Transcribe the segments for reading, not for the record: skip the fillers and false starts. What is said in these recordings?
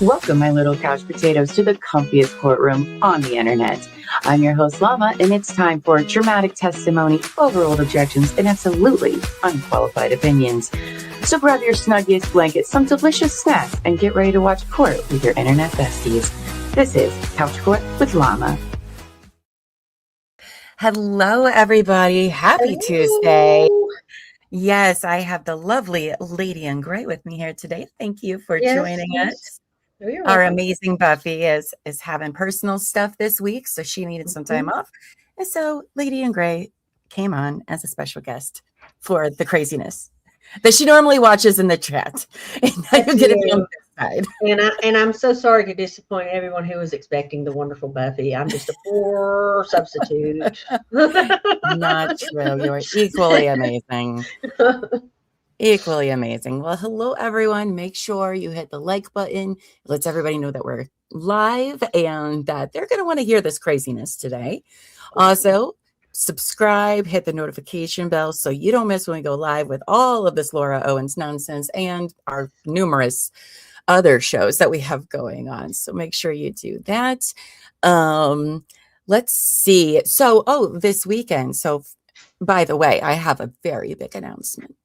Welcome, my little couch potatoes, to the comfiest courtroom on the internet. I'm your host, Llama, and it's time for dramatic testimony, overruled objections, and absolutely unqualified opinions. So grab your snuggiest blanket, some delicious snacks, and get ready to watch court with your internet besties. This is Couch Court with Llama. Hello, everybody. Happy Hello. Tuesday. Yes, I have the lovely Lady in Gray with me here today. Thank you for joining us. Our amazing Buffy is having personal stuff this week, so she needed some time off. And so Lady in Gray came on as a special guest for the craziness that she normally watches in the chat. And now you get to be on this side. And I'm so sorry to disappoint everyone who was expecting the wonderful Buffy. I'm just a poor substitute. Not true. You're equally amazing. Equally amazing. Well, hello, everyone. Make sure you hit the like button. It lets everybody know that we're live and that they're going to want to hear this craziness today. Also, subscribe, hit the notification bell so you don't miss when we go live with all of this Laura Owens nonsense and our numerous other shows that we have going on. So make sure you do that. Let's see. So, this weekend. So, by the way, I have a very big announcement.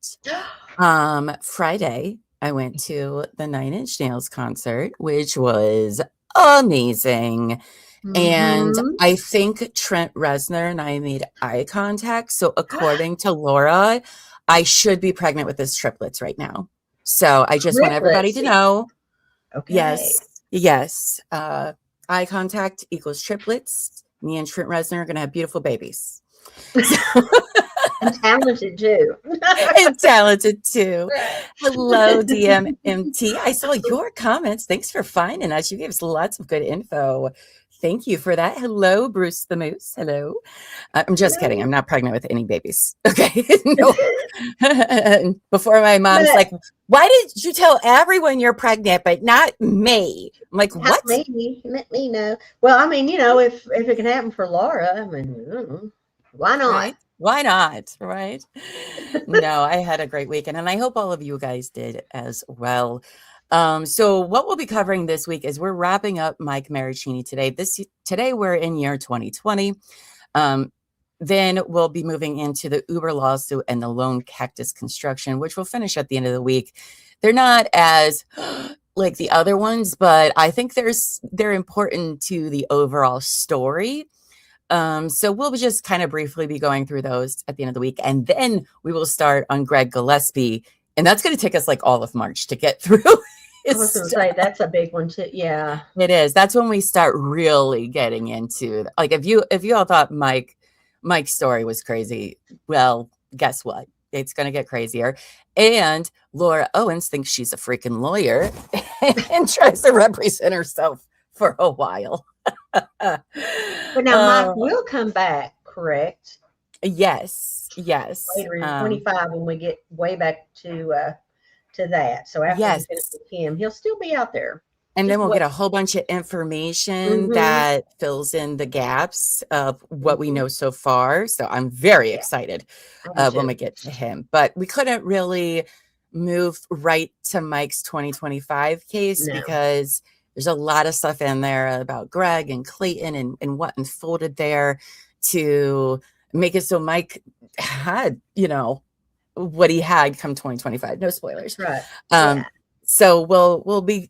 Friday, I went to the 9 Inch Nails concert, which was amazing. And I think Trent Reznor and I made eye contact. So according to Laura, I should be pregnant with his triplets right now. So I just want everybody to know. Okay. Yes. Eye contact equals triplets. Me and Trent Reznor are going to have beautiful babies. And talented too. Hello, DMMT. I saw your comments. Thanks for finding us. You gave us lots of good info. Thank you for that. Hello, Bruce the Moose. Hello. I'm just kidding. I'm not pregnant with any babies. Okay. No. Before my mom's like, why did you tell everyone you're pregnant, but not me? I'm like, what? Let me know. Well, I mean, if it can happen for Laura, I mean, why not? Right? Why not? Right? No, I had a great weekend, and I hope all of you guys did as well. So what we'll be covering this week is we're wrapping up Mike Marraccini today. Today we're in year 2020. Then we'll be moving into the Uber lawsuit and the lone cactus construction, which will finish at the end of the week. They're not as like the other ones, but I think they're important to the overall story. So we'll just kind of briefly be going through those at the end of the week. And then we will start on Greg Gillespie. And that's going to take us like all of March to get through. I was going to say, that's a big one too. Yeah, it is. That's when we start really getting into, like, if you all thought Mike's story was crazy, well, guess what? It's going to get crazier. And Laura Owens thinks she's a freaking lawyer and tries to represent herself for a while. But now Mike will come back, correct? Yes. Later in 25 when we get way back to that. So after we finish with him, he'll still be out there. And then we'll get a whole bunch of information that fills in the gaps of what we know so far. So I'm very excited when we get to him. But we couldn't really move right to Mike's 2025 case because there's a lot of stuff in there about Greg and Clayton and what unfolded there to make it so Mike had, what he had come 2025. No spoilers. Right. So we'll be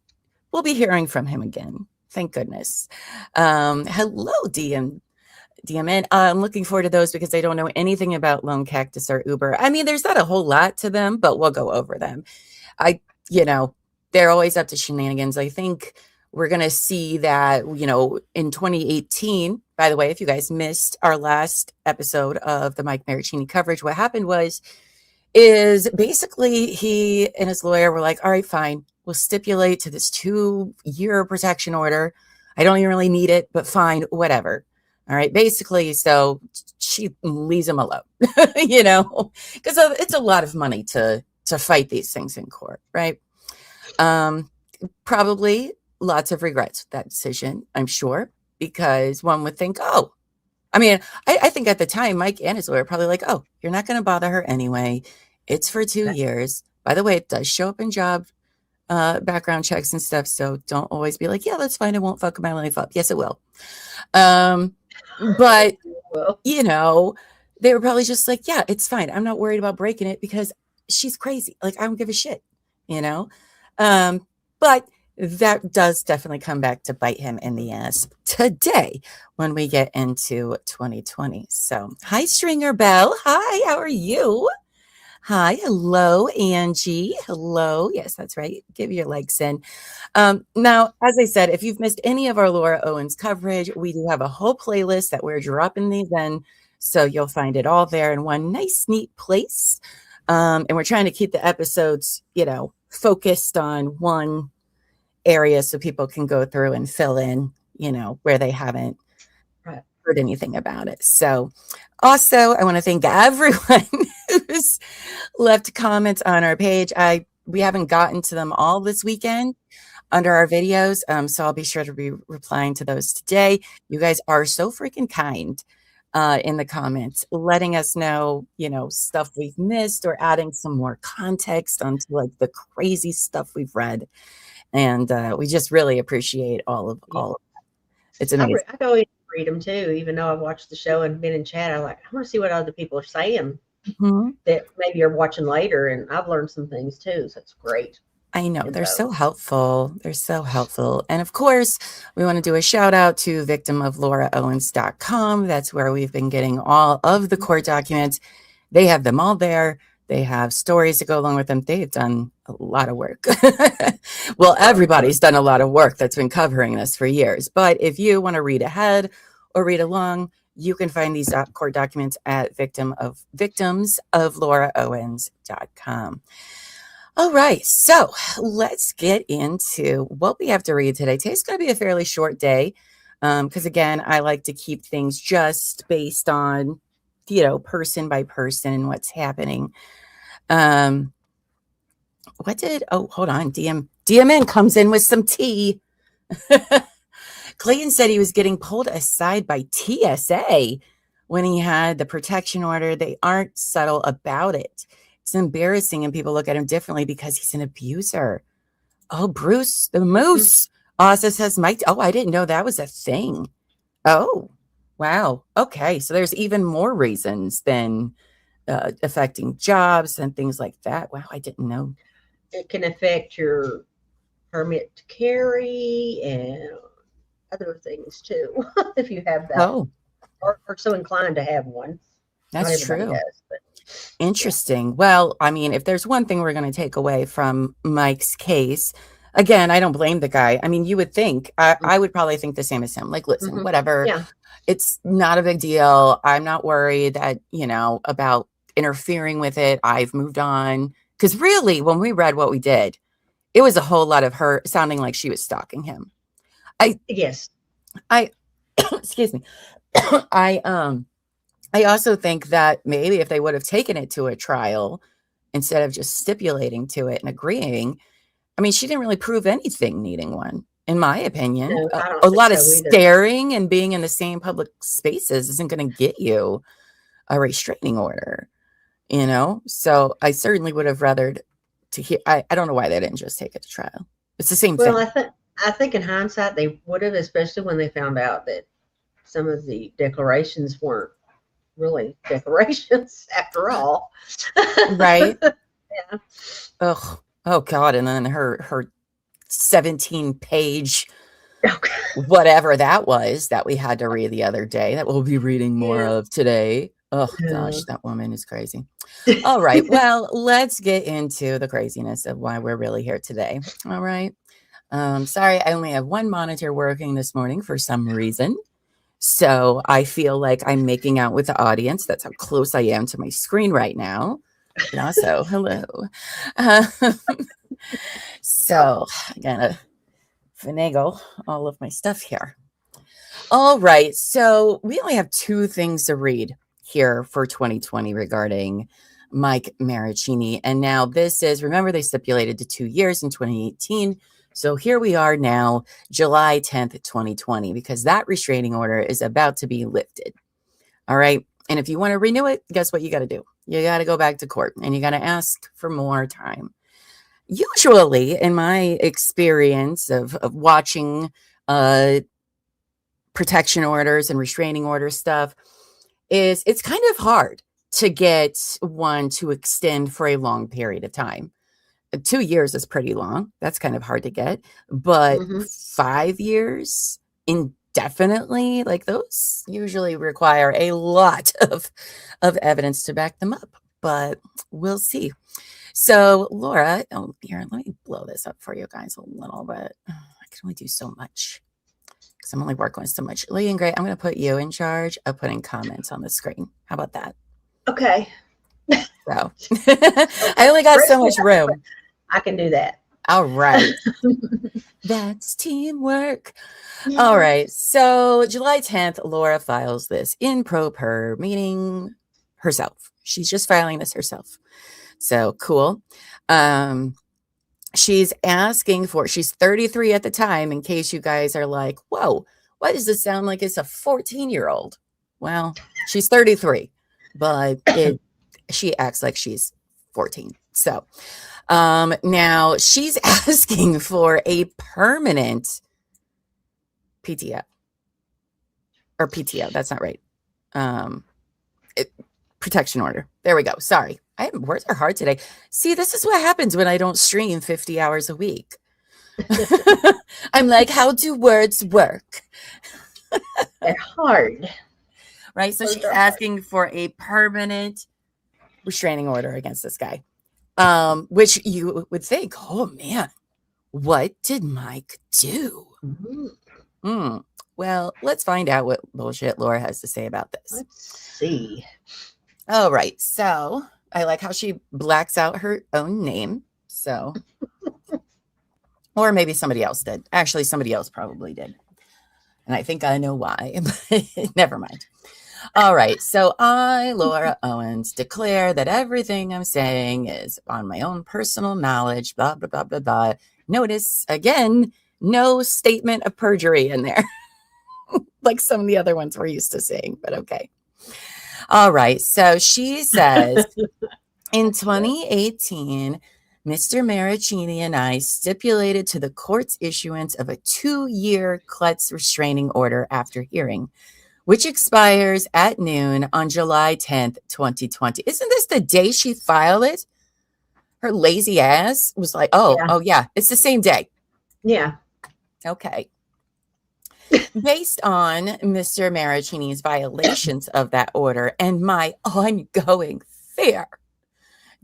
hearing from him again. Thank goodness. Hello, DMN. I'm looking forward to those because I don't know anything about Lone Cactus or Uber. I mean, there's not a whole lot to them, but we'll go over them. They're always up to shenanigans. I think we're going to see that, in 2018, by the way, if you guys missed our last episode of the Mike Marraccini coverage, what happened is basically he and his lawyer were like, all right, fine. We'll stipulate to this 2-year protection order. I don't even really need it, but fine, whatever. All right. Basically, so she leaves him alone, because it's a lot of money to fight these things in court. Right. Probably lots of regrets with that decision, I'm sure, because one would think, I think at the time, Mike and his lawyer probably like, you're not going to bother her anyway. It's for 2 years. By the way, it does show up in job background checks and stuff. So don't always be like, yeah, that's fine. It won't fuck my life up. Yes, it will. But, you know, they were probably just like, yeah, it's fine. I'm not worried about breaking it because she's crazy. Like, I don't give a shit, you know? But that does definitely come back to bite him in the ass today when we get into 2020. So, hi, Stringer Bell. Hi, how are you? Hi, hello, Angie. Hello. Yes, that's right. Give your likes in. Now, as I said, if you've missed any of our Laura Owens coverage, we do have a whole playlist that we're dropping these in. So you'll find it all there in one nice, neat place. And we're trying to keep the episodes, you know, focused on one area so people can go through and fill in, you know, where they haven't heard anything about it. So also, I want to thank everyone who's left comments on our page. We haven't gotten to them all this weekend under our videos, so I'll be sure to be replying to those today. You guys are so freaking kind in the comments, letting us know, you know, stuff we've missed or adding some more context onto like the crazy stuff we've read, and we just really appreciate all of that. It's amazing. I go in and read them too, even though I've watched the show and been in chat. I want to see what other people are saying that maybe you're watching later, and I've learned some things too. So it's great. I know they're so helpful. They're so helpful. And of course, we want to do a shout out to victimoflauraowens.com. That's where we've been getting all of the court documents. They have them all there. They have stories to go along with them. They've done a lot of work. Well, everybody's done a lot of work that's been covering this for years. But if you want to read ahead or read along, you can find these court documents at victimsoflauraowens.com. All right, so let's get into what we have to read today. Today's going to be a fairly short day because, again, I like to keep things just based on, you know, person by person, what's happening. Oh, hold on. DMN comes in with some tea. Clayton said he was getting pulled aside by TSA when he had the protection order. They aren't subtle about it. It's embarrassing and people look at him differently because he's an abuser. Oh, Bruce, the moose also says, Mike, oh, I didn't know that was a thing. Oh, wow. Okay. So there's even more reasons than affecting jobs and things like that. Wow. I didn't know. It can affect your permit to carry and other things too, if you have that. Oh, or so inclined to have one. That's true. Does, but, interesting. Yeah. Well, I mean, if there's one thing we're going to take away from Mike's case, again, I don't blame the guy. I mean, you would think, I would probably think the same as him. Like, listen, whatever. Yeah. It's not a big deal. I'm not worried that, you know, about interfering with it. I've moved on. Because really, when we read what we did, it was a whole lot of her sounding like she was stalking him. Excuse me. I also think that maybe if they would have taken it to a trial instead of just stipulating to it and agreeing, I mean, she didn't really prove anything needing one, in my opinion. No, a lot of staring and being in the same public spaces isn't going to get you a restraining order, you know? So I certainly would have rather to hear. I don't know why they didn't just take it to trial. It's the same thing. Well, I think in hindsight, they would have, especially when they found out that some of the declarations weren't really declarations after all. Right. Yeah. Oh God. And then her 17-page whatever that was that we had to read the other day that we'll be reading more of today. Oh gosh, that woman is crazy. All right. Well, let's get into the craziness of why we're really here today. All right. Sorry, I only have one monitor working this morning for some reason. So I feel like I'm making out with the audience. That's how close I am to my screen right now. And also, hello. So I gotta finagle all of my stuff here. All right. So we only have two things to read here for 2020 regarding Mike Marraccini. And now this is, remember, they stipulated to 2 years in 2018. So here we are now, July 10th, 2020, because that restraining order is about to be lifted. All right. And if you want to renew it, guess what you got to do? You got to go back to court and you got to ask for more time. usually, in my experience of watching protection orders and restraining order stuff, is it's kind of hard to get one to extend for a long period of time. 2 years is pretty long. That's kind of hard to get. But 5 years indefinitely, like those usually require a lot of evidence to back them up. But we'll see. So Laura, here, let me blow this up for you guys a little bit. I can only do so much because I'm only working with so much. Lee and Gray, I'm going to put you in charge of putting comments on the screen. How about that? Okay. So I only got so much room. I can do that. All right. That's teamwork. All right. So July 10th, Laura files this in pro per, meaning herself. She's just filing this herself. So cool. She's asking for, she's 33 at the time, in case you guys are like, whoa, why does this sound like it's a 14-year-old? Well, she's 33, but she acts like she's 14. So now she's asking for a permanent PTO or PTO. That's not right. Protection order. There we go. Sorry. Words are hard today. See, this is what happens when I don't stream 50 hours a week. I'm like, how do words work? They're hard. Right? So she's asking for a permanent restraining order against this guy. Which you would think, oh man, what did Mike do? Well, let's find out what bullshit Laura has to say about this. Let's see. All right. So I like how she blacks out her own name. So, or maybe somebody else did. Actually, somebody else probably did. And I think I know why, but never mind. All right. So I, Laura Owens, declare that everything I'm saying is on my own personal knowledge, blah, blah, blah, blah, blah. Notice, again, no statement of perjury in there, like some of the other ones we're used to seeing, but okay. All right. So she says, in 2018, Mr. Marraccini and I stipulated to the court's issuance of a 2-year Klutz restraining order after hearing, which expires at noon on July 10th, 2020. Isn't this the day she filed it? Her lazy ass was like, oh yeah, it's the same day. Yeah. Okay. Based on Mr. Marraccini's violations of that order and my ongoing fear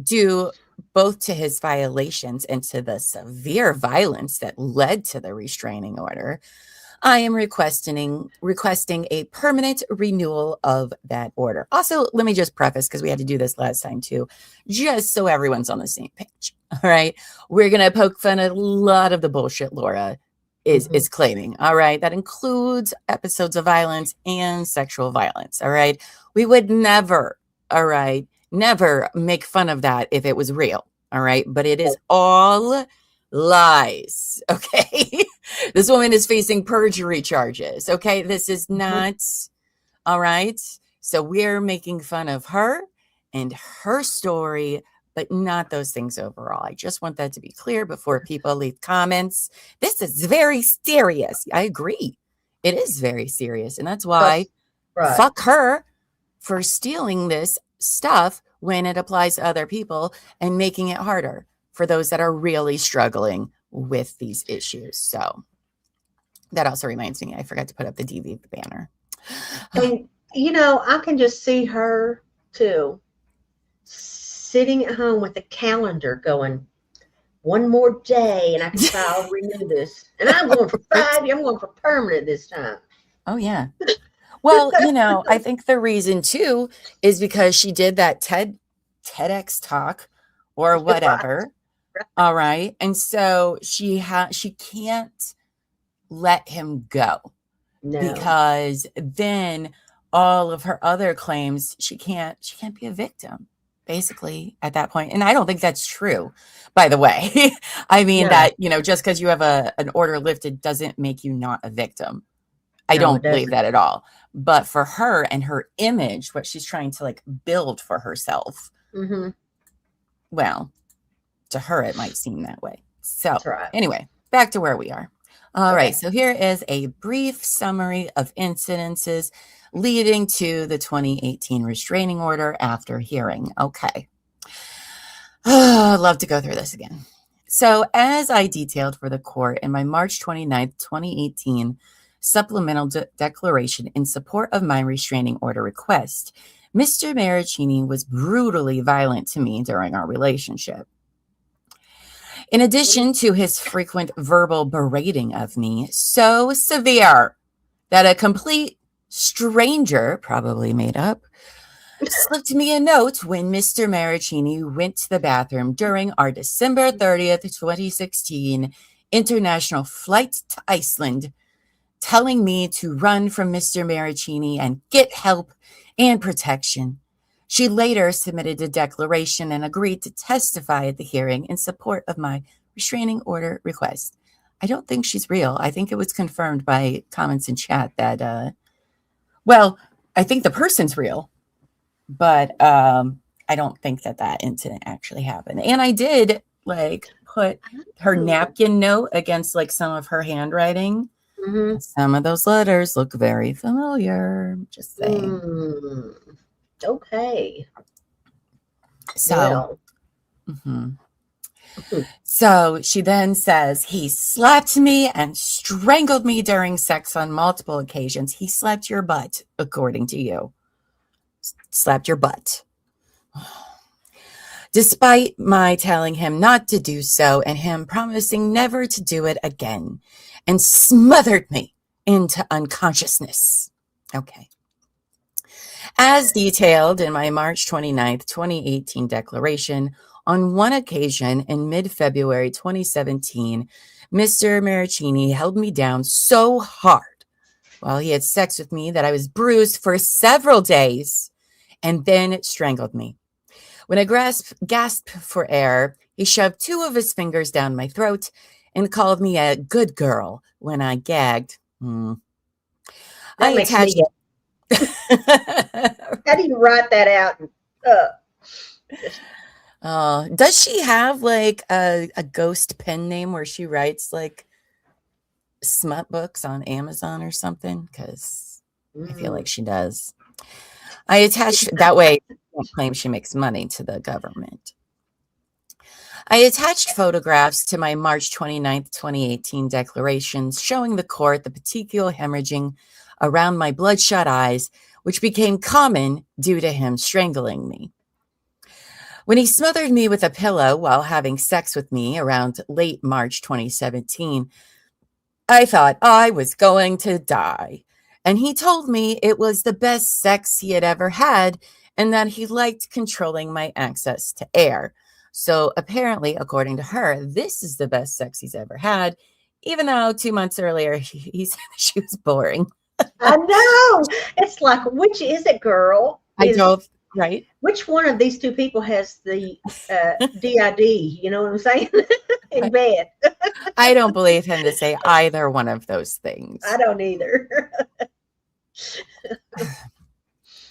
due both to his violations and to the severe violence that led to the restraining order, I am requesting a permanent renewal of that order. Also, let me just preface, because we had to do this last time too, just so everyone's on the same page. All right. We're going to poke fun at a lot of the bullshit Laura is claiming. All right. That includes episodes of violence and sexual violence. All right. We would never, never make fun of that if it was real. All right. But it is all lies. Okay. This woman is facing perjury charges. Okay. This is not all right. So we're making fun of her and her story, but not those things overall. I just want that to be clear before people leave comments. This is very serious. I agree. It is very serious. And that's why fuck her for stealing this stuff when it applies to other people and making it harder for those that are really struggling with these issues. So that also reminds me, I forgot to put up the DV banner. And, I can just see her too, sitting at home with a calendar going, one more day and I can file renew this. And I'm going for 5 years. I'm going for permanent this time. Oh, yeah. Well, I think the reason too is because she did that TEDx talk or whatever. All right. And so she can't let him go because then all of her other claims, she can't be a victim basically at that point. And I don't think that's true, by the way. I mean that, just because you have an order lifted doesn't make you not a victim. I don't believe that at all. But for her and her image, what she's trying to build for herself, well, To her, it might seem that way. So That's right. anyway, back to where we are. All Okay. right. So here is a brief summary of incidences leading to the 2018 restraining order after hearing. Okay. I'd love to go through this again. So as I detailed for the court in my March 29th, 2018 supplemental declaration in support of my restraining order request, Mr. Marraccini was brutally violent to me during our relationship. In addition to his frequent verbal berating of me, so severe that a complete stranger, probably made up, slipped me a note when Mr. Marraccini went to the bathroom during our December 30th, 2016 international flight to Iceland, telling me to run from Mr. Marraccini and get help and protection. She later submitted a declaration and agreed to testify at the hearing in support of my restraining order request. I don't think she's real. I think it was confirmed by comments in chat that, well, I think the person's real, but I don't think that incident actually happened. And I did like put her napkin note against like some of her handwriting. Mm-hmm. Some of those letters look very familiar. Just saying. Okay. So, Well. So she then says, he slapped me and strangled me during sex on multiple occasions. He slapped your butt, according to you. Slapped your butt. Despite my telling him not to do so and him promising never to do it again, and smothered me into unconsciousness. Okay. As detailed in my March 29th, 2018 declaration, on one occasion in mid-February 2017, Mr. Marraccini held me down so hard while he had sex with me that I was bruised for several days and then strangled me. When I gasped for air, he shoved two of his fingers down my throat and called me a good girl when I gagged. That makes me How do you write that out? Does she have like a ghost pen name where she writes like smut books on Amazon or something? Because I feel like she does. I attached that way. I don't claim she makes money to the government. I attached photographs to my March 29th, 2018 declarations showing the court the petechial hemorrhaging around my bloodshot eyes, which became common due to him strangling me. When he smothered me with a pillow while having sex with me around late March 2017, I thought I was going to die. And he told me it was the best sex he had ever had and that he liked controlling my access to air. So apparently, according to her, this is the best sex he's ever had, even though 2 months earlier, he said she was boring. I know. It's like, which is it, girl? I don't, right? Which one of these two people has the DID? You know what I'm saying? In bed. I don't believe him to say either one of those things. I don't either.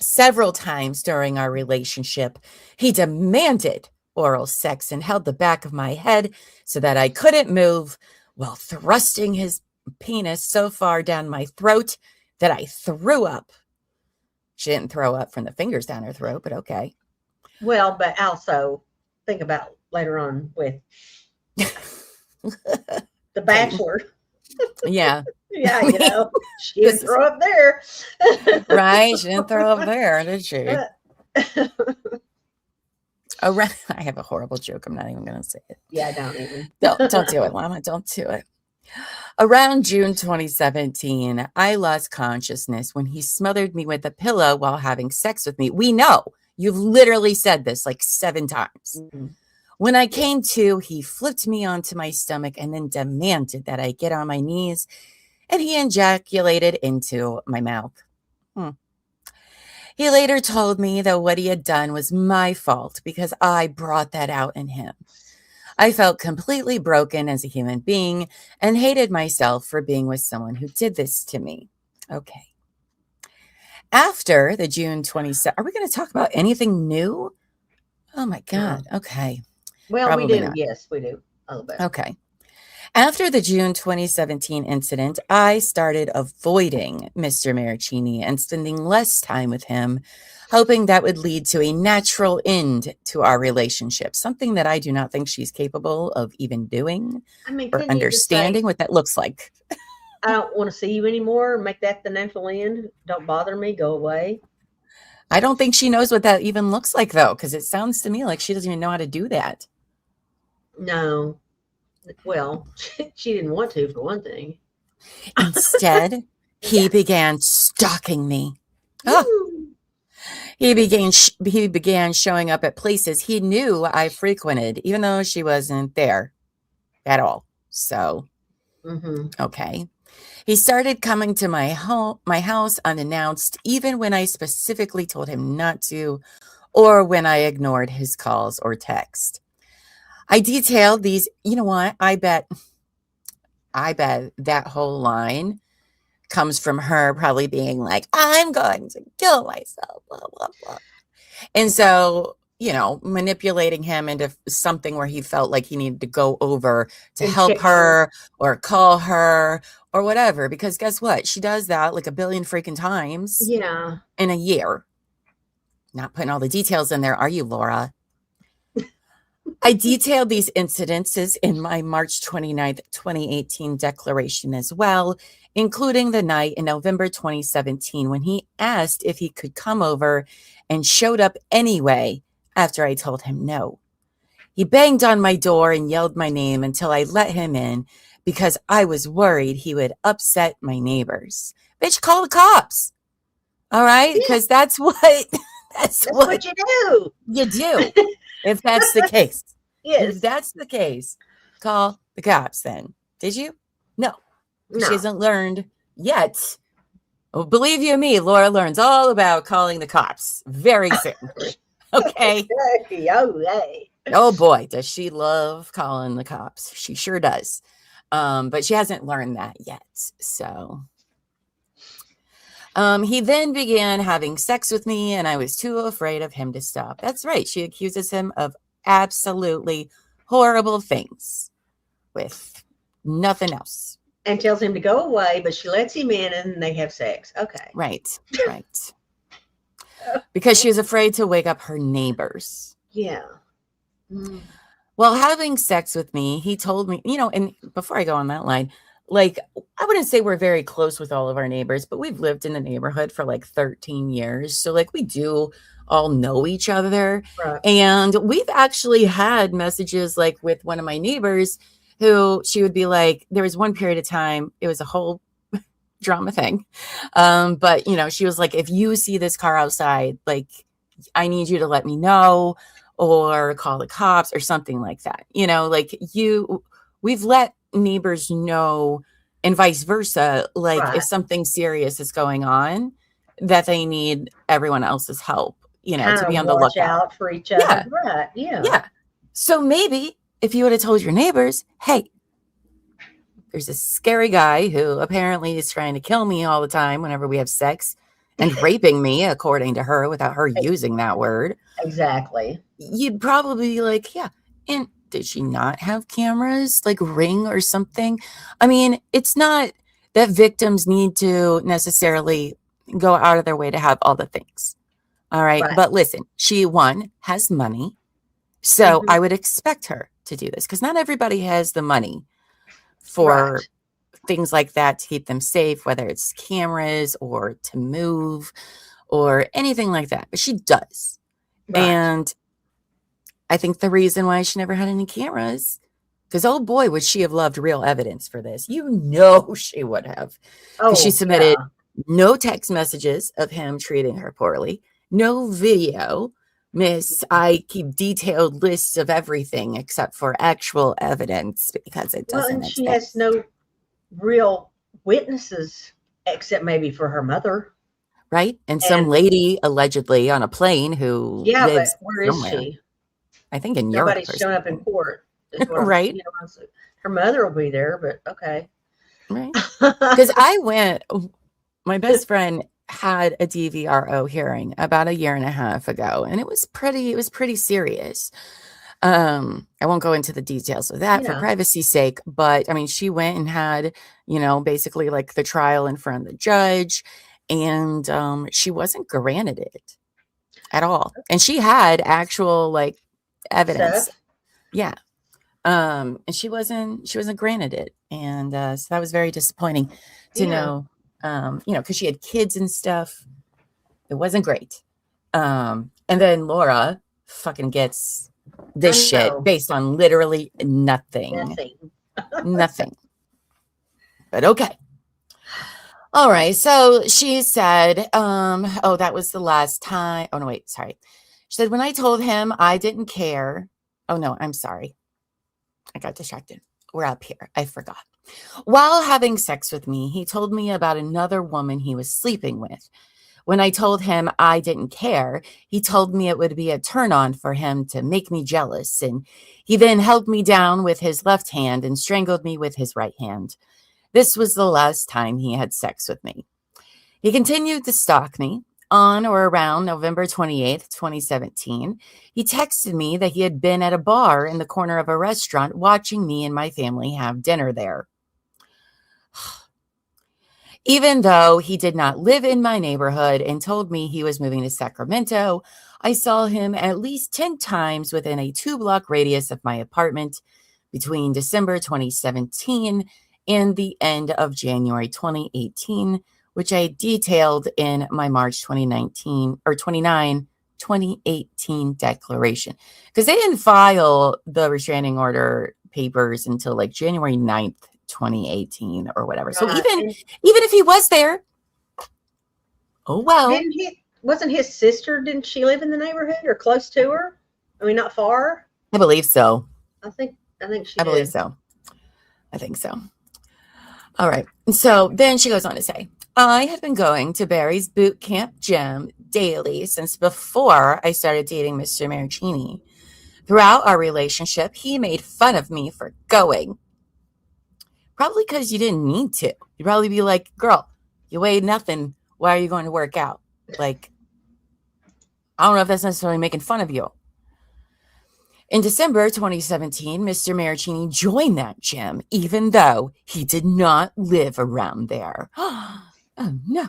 Several times during our relationship, he demanded oral sex and held the back of my head so that I couldn't move while thrusting his penis so far down my throat that I threw up. She didn't throw up from the fingers down her throat, but okay. Well, but also think about later on with The Bachelor. Yeah. Yeah, you know, she didn't throw up there. Right? She didn't throw up there, did she? I have a horrible joke. I'm not even going to say it. Yeah, don't even. Don't do it, Llama. Don't do it. Around June 2017, I lost consciousness when he smothered me with a pillow while having sex with me. We know you've literally said this like 7 times. Mm-hmm. When I came to, he flipped me onto my stomach and then demanded that I get on my knees, and he ejaculated into my mouth. He later told me that what he had done was my fault because I brought that out in him. I felt completely broken as a human being and hated myself for being with someone who did this to me. Okay. After the June 27th, are we going to talk about anything new? Oh my God. Okay. Well, we Probably do. not. Yes, we do. A little bit. Okay. After the June 2017 incident, I started avoiding Mr. Marraccini and spending less time with him, hoping that would lead to a natural end to our relationship, something that I do not think she's capable of even doing I mean, or couldn't you just say, understanding what that looks like. I don't want to see you anymore? Make that the natural end. Don't bother me. Go away. I don't think she knows what that even looks like, though, because it sounds to me like she doesn't even know how to do that. No. Well, she didn't want to, for one thing. Instead, he Yeah. began stalking me. Oh, Woo. he began showing up at places he knew I frequented, even though she wasn't there at all. So, okay. He started coming to my house unannounced, even when I specifically told him not to, or when I ignored his calls or text. I detailed these. You know what? I bet that whole line comes from her probably being like, I'm going to kill myself, blah, blah, blah. And so, manipulating him into something where he felt like he needed to go over to And help check her or call her or whatever. Because guess what? She does that like a billion freaking times Yeah. in a year. Not putting all the details in there, are you, Laura? I detailed these incidences in my March 29th, 2018 declaration as well, including the night in November 2017 when he asked if he could come over and showed up anyway after I told him no. He banged on my door and yelled my name until I let him in because I was worried he would upset my neighbors. Bitch, call the cops. All right? Because that's what what you do. You do. If that's the case. Yes. If that's the case, call the cops then. Did you? No. She hasn't learned yet. Oh, believe you me, Laura learns all about calling the cops very soon. Okay. Oh boy, does she love calling the cops. She sure does. But she hasn't learned that yet. So he then began having sex with me, and I was too afraid of him to stop. That's right. She accuses him of absolutely horrible things with nothing else. And tells him to go away, but she lets him in and they have sex. Okay. Right. Because she was afraid to wake up her neighbors. Yeah. While having sex with me, he told me, and before I go on that line, like, I wouldn't say we're very close with all of our neighbors, but we've lived in the neighborhood for like 13 years. So like we do all know each other. Right. And we've actually had messages like with one of my neighbors who she would be like, there was one period of time, it was a whole drama thing. But she was like, if you see this car outside, like I need you to let me know or call the cops or something like that. We've let neighbors know and vice versa. Like Right. if something serious is going on, that they need everyone else's help, to be on the watch lookout out for each other. Yeah. Right. Yeah. Yeah. So maybe if you would have told your neighbors, hey, there's this scary guy who apparently is trying to kill me all the time whenever we have sex and raping me, according to her, without her using that word. Exactly. You'd probably be like, yeah. And did she not have cameras, like Ring or something? I mean, it's not that victims need to necessarily go out of their way to have all the things. All right. But listen, she, one, has money. So I would expect her to do this because not everybody has the money for things like that to keep them safe, whether it's cameras or to move or anything like that. But she does. Right. And I think the reason why she never had any cameras, because oh boy, would she have loved real evidence for this. She would have. Because she submitted no text messages of him treating her poorly, no video. Miss, I keep detailed lists of everything except for actual evidence because it doesn't and she has no real witnesses except maybe for her mother. Right. And some lady allegedly on a plane who lives but where somewhere. Is she? I think in Europe. Nobody's shown up in court. Right. Her mother will be there, but okay. Right. Because my best friend had a DVRO hearing about a year and a half ago, and it was pretty serious. I won't go into the details of that for Yeah. privacy's sake, but I mean, she went and had, basically like the trial in front of the judge, and she wasn't granted it at all. And she had actual like evidence. Stuff. Yeah. And she wasn't granted it. And so that was very disappointing to know, because she had kids and stuff. It wasn't great. And then Laura fucking gets this shit based on literally nothing. Nothing. But okay. All right. So she said, that was the last time. Oh, no, wait. Sorry. She said, when I told him I didn't care. Oh, no, I'm sorry. I got distracted. We're up here. I forgot. While having sex with me, he told me about another woman he was sleeping with. When I told him I didn't care, he told me it would be a turn on for him to make me jealous. And he then held me down with his left hand and strangled me with his right hand. This was the last time he had sex with me. He continued to stalk me. On or around November 28th, 2017, he texted me that he had been at a bar in the corner of a restaurant watching me and my family have dinner there. Even though he did not live in my neighborhood and told me he was moving to Sacramento, I saw him at least 10 times within a 2-block radius of my apartment between December 2017 and the end of January 2018, which I detailed in my March 2019 or 2018 declaration. Because they didn't file the restraining order papers until like January 9th, 2018 or whatever. So even if he was there, oh well. Wasn't his sister, didn't she live in the neighborhood or close to her? I mean, not far? I believe so. I think she I believe so. I think so. All right. So then she goes on to say, I had been going to Barry's boot camp gym daily since before I started dating Mr. Marraccini. Throughout our relationship, he made fun of me for going. Probably because you didn't need to. You'd probably be like, girl, you weighed nothing. Why are you going to work out? Like, I don't know if that's necessarily making fun of you. In December 2017, Mr. Marraccini joined that gym, even though he did not live around there. Oh, no.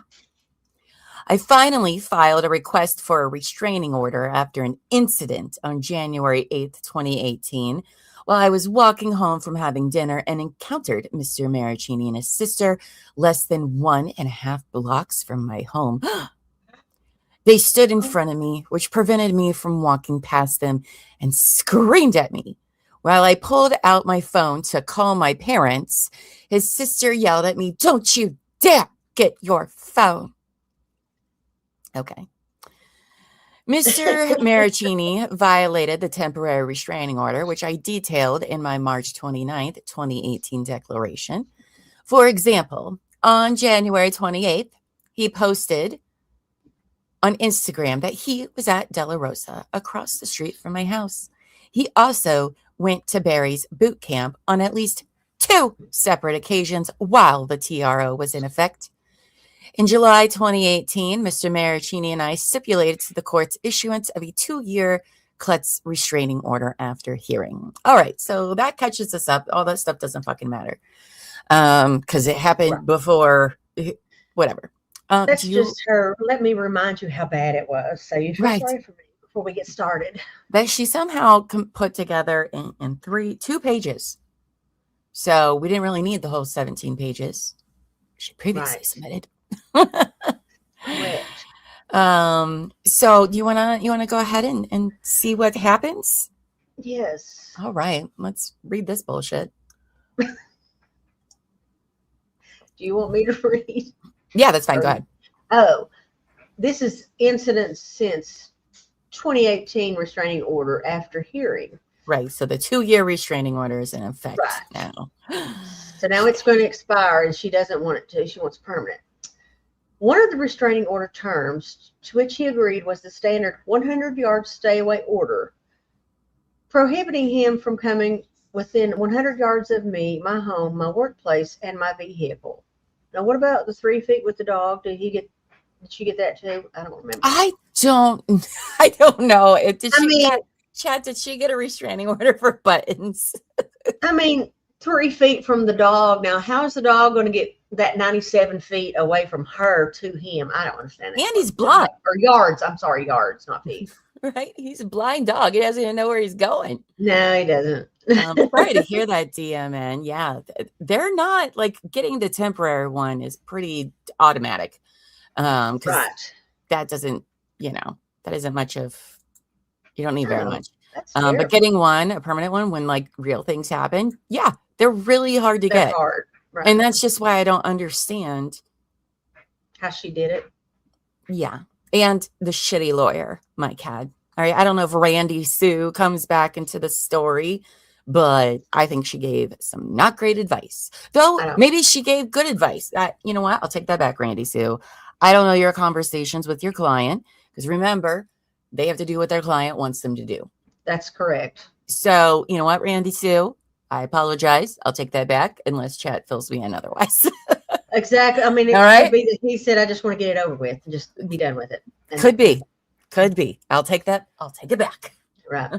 I finally filed a request for a restraining order after an incident on January 8th, 2018, while I was walking home from having dinner and encountered Mr. Marraccini and his sister less than 1.5 blocks from my home. They stood in front of me, which prevented me from walking past them, and screamed at me. While I pulled out my phone to call my parents, his sister yelled at me, "Don't you dare get your phone." Okay. Mr. Marraccini violated the temporary restraining order, which I detailed in my March 29th, 2018 declaration. For example, on January 28th, he posted on Instagram that he was at De La Rosa across the street from my house. He also went to Barry's boot camp on at least 2 separate occasions while the TRO was in effect. In July 2018, Mr. Marraccini and I stipulated to the court's issuance of a 2-year Klutz restraining order after hearing. All right, so that catches us up. All that stuff doesn't fucking matter because it happened before, whatever. That's just her. Let me remind you how bad it was. So you feel sorry for me before we get started. That she somehow put together in 2 pages. So we didn't really need the whole 17 pages she previously submitted. So do you wanna go ahead and see what happens? Yes. All right, let's read this bullshit. Do you want me to read? Yeah, that's fine. Go ahead. Oh, this is incidents since 2018 restraining order after hearing. Right. So the 2-year restraining order is in effect now. So now it's going to expire and she doesn't want it to. She wants permanent. One of the restraining order terms to which he agreed was the standard 100-yard stay-away order, prohibiting him from coming within 100 yards of me, my home, my workplace, and my vehicle. Now, what about the 3 feet with the dog? Did she get that too? I don't remember. I don't know. Chat, did she get a restraining order for buttons? I mean, 3 feet from the dog. Now, how is the dog going to get that 97 feet away from her to him? I don't understand it. And he's blind. Or yards. I'm sorry, yards, not feet. Right? He's a blind dog. He doesn't even know where he's going. No, he doesn't. Sorry to hear that, DMN. Yeah, they're not like getting the temporary one is pretty automatic. Right. That doesn't, that isn't much of, you don't need very No, much. That's But terrible. getting one, a permanent one, when like real things happen, yeah, they're really hard to They're get. hard. Right. And that's just why I don't understand. How she did it. Yeah. And the shitty lawyer Mike had. All right. I don't know if Randy Sue comes back into the story, but I think she gave some not great advice. Though maybe she gave good advice. You know what? I'll take that back, Randy Sue. I don't know your conversations with your client, because remember, they have to do what their client wants them to do. That's correct. So, you know what, Randy Sue? I apologize. I'll take that back unless chat fills me in otherwise. Exactly. I mean, it could be that he said, I just want to get it over with and just be done with it. And Could be. I'll take that. I'll take it back. Right.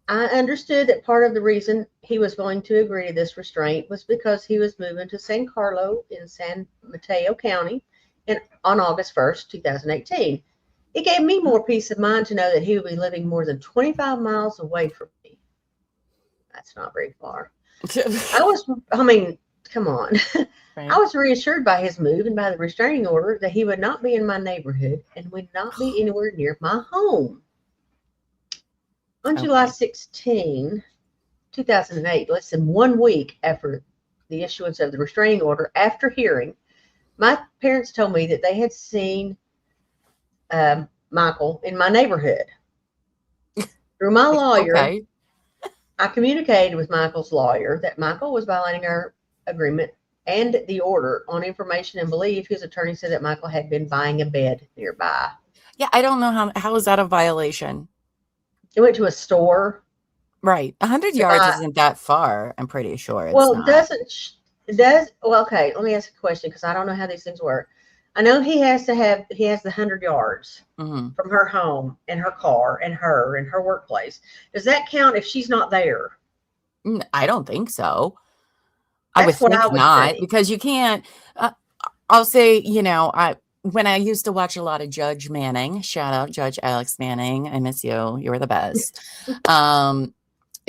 I understood that part of the reason he was going to agree to this restraint was because he was moving to San Carlo in San Mateo County on August 1st, 2018. It gave me more peace of mind to know that he would be living more than 25 miles away from me. That's not very far. Come on. Right. I was reassured by his move and by the restraining order that he would not be in my neighborhood and would not be anywhere near my home. On July 16, 2008, less than 1 week after the issuance of the restraining order, after hearing, my parents told me that they had seen Michael in my neighborhood. Through my lawyer, I communicated with Michael's lawyer that Michael was violating our agreement and the order on information and belief. His attorney said that Michael had been buying a bed nearby. Yeah, I don't know how is that a violation? It went to a store. Right. 100 yards isn't that far, I'm pretty sure. It's well, not. Okay, let me ask a question because I don't know how these things work. I know he has the 100 yards from her home and her car and her workplace. Does that count if she's not there? I don't think so. That's I would think not, because you can't. I'll say, when I used to watch a lot of Judge Manning, shout out Judge Alex Manning, I miss you. You were the best.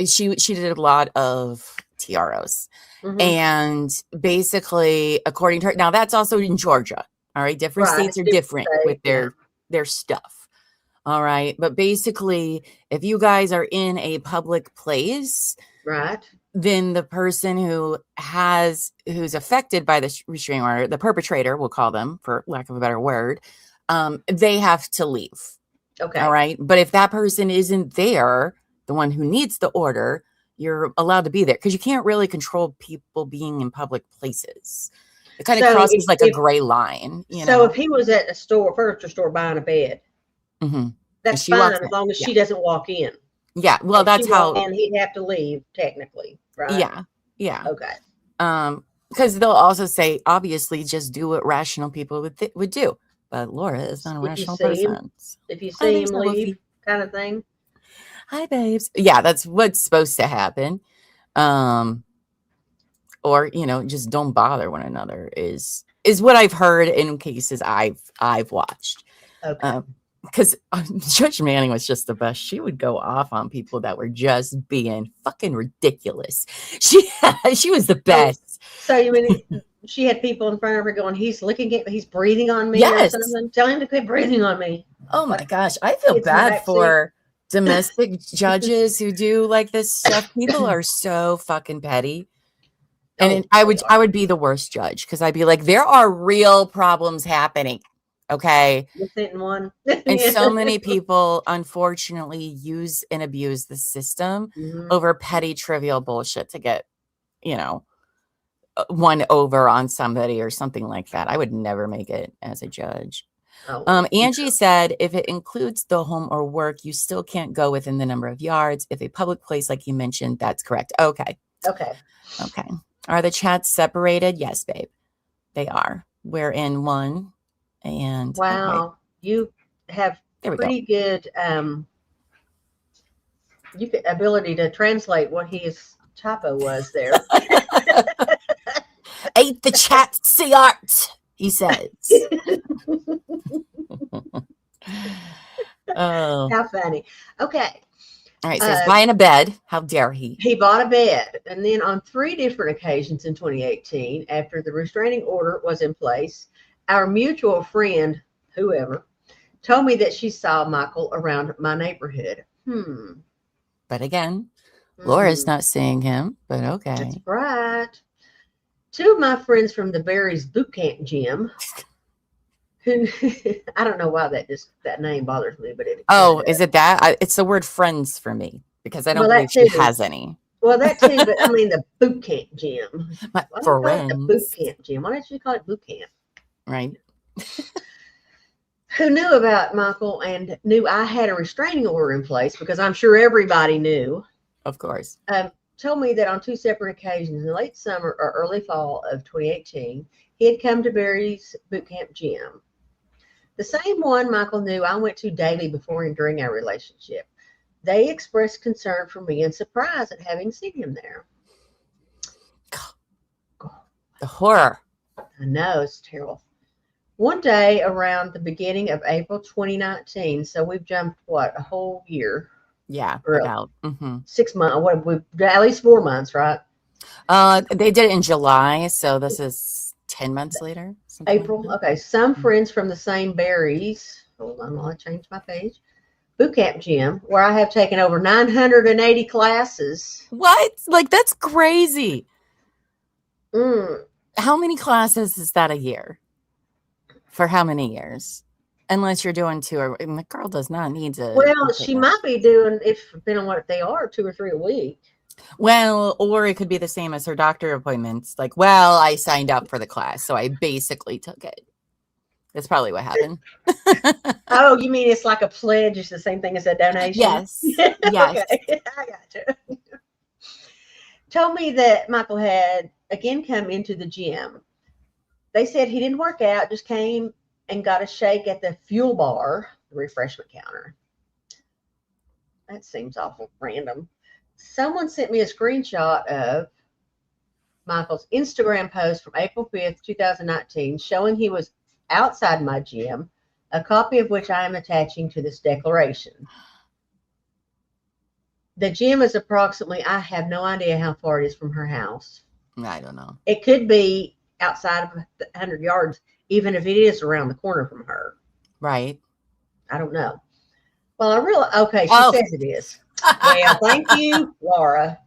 She did a lot of TROs, and basically, according to her, now that's also in Georgia. All right, different states are different with their stuff. All right, but basically, if you guys are in a public place, right, then the person who's affected by the restraining order, the perpetrator, we'll call them for lack of a better word, they have to leave. Okay. All right. But if that person isn't there, the one who needs the order, you're allowed to be there because you can't really control people being in public places. It kind of crosses like a gray line. So if he was at a furniture store buying a bed, that's fine as long as she doesn't walk in. Yeah, well, that's how. And he'd have to leave technically, right? Yeah. Okay. Because they'll also say, obviously, just do what rational people would do. But Laura is not a rational person. If you see him leave, kind of thing. Hi, babes. Yeah, that's what's supposed to happen. Or just don't bother one another is what I've heard in cases I've watched. Okay. Because Judge Manning was just the best. She would go off on people that were just being fucking ridiculous. She was the best. So you mean she had people in front of her going, he's breathing on me or something? Tell him to quit breathing on me. Oh my gosh. I feel bad for domestic judges who do like this stuff. People are so fucking petty. And I would be the worst judge because I'd be like, there are real problems happening. Okay. One. And so many people, unfortunately, use and abuse the system over petty, trivial bullshit to get, one over on somebody or something like that. I would never make it as a judge. Angie said, if it includes the home or work, you still can't go within the number of yards. If a public place, like you mentioned, that's correct. Okay. Are the chats separated? Yes, babe. They are. We're in one. And wow, you have pretty good ability to translate what his typo was there. Ate the chat sea art, he says. Oh. How funny. Okay. All right, so he's buying a bed. How dare he? He bought a bed. And then on 3 different occasions in 2018, after the restraining order was in place, our mutual friend, whoever, told me that she saw Michael around my neighborhood. But again, Laura's not seeing him, but okay. That's right. 2 of my friends from the Barry's boot camp gym, who I don't know why that name bothers me, but is it that? It's the word friends for me because I don't believe she has any. Well, that too, but I mean the boot camp gym. My Why friends. the boot camp gym. Why don't you call it boot camp? Right. Who knew about Michael and knew I had a restraining order in place because I'm sure everybody knew. Of course. Told me that on 2 separate occasions in late summer or early fall of 2018, he had come to Barry's boot camp gym. The same one Michael knew I went to daily before and during our relationship. They expressed concern for me and surprise at having seen him there. The horror. I know, it's terrible. One day around the beginning of April 2019, so we've jumped, a whole year? Yeah, about 6 months. At least 4 months, right? They did it in July, so this is 10 months later. April. Like okay. Some friends from the same Barry's. Hold on, I'll change my page. Boot camp gym, where I have taken over 980 classes. What? Like, that's crazy. Mm. How many classes is that a year? For how many years? Unless you're doing 2, and the girl does not need to. Well, she might be doing, depending on what they are, 2 or 3 a week. Well, or it could be the same as her doctor appointments. Like, well, I signed up for the class, so I basically took it. That's probably what happened. Oh, you mean it's like a pledge? It's the same thing as a donation? Yes. Yes. Okay, I got you. Told me that Michael had again come into the gym. They said he didn't work out, just came and got a shake at the fuel bar, the refreshment counter. That seems awful random. Someone sent me a screenshot of Michael's Instagram post from April 5th, 2019, showing he was outside my gym, a copy of which I am attaching to this declaration. The gym is approximately, I have no idea how far it is from her house. I don't know. It could be outside of 100 yards, even if it is around the corner from her. Right. I don't know. Well, okay, she says it is. Well, thank you, Laura.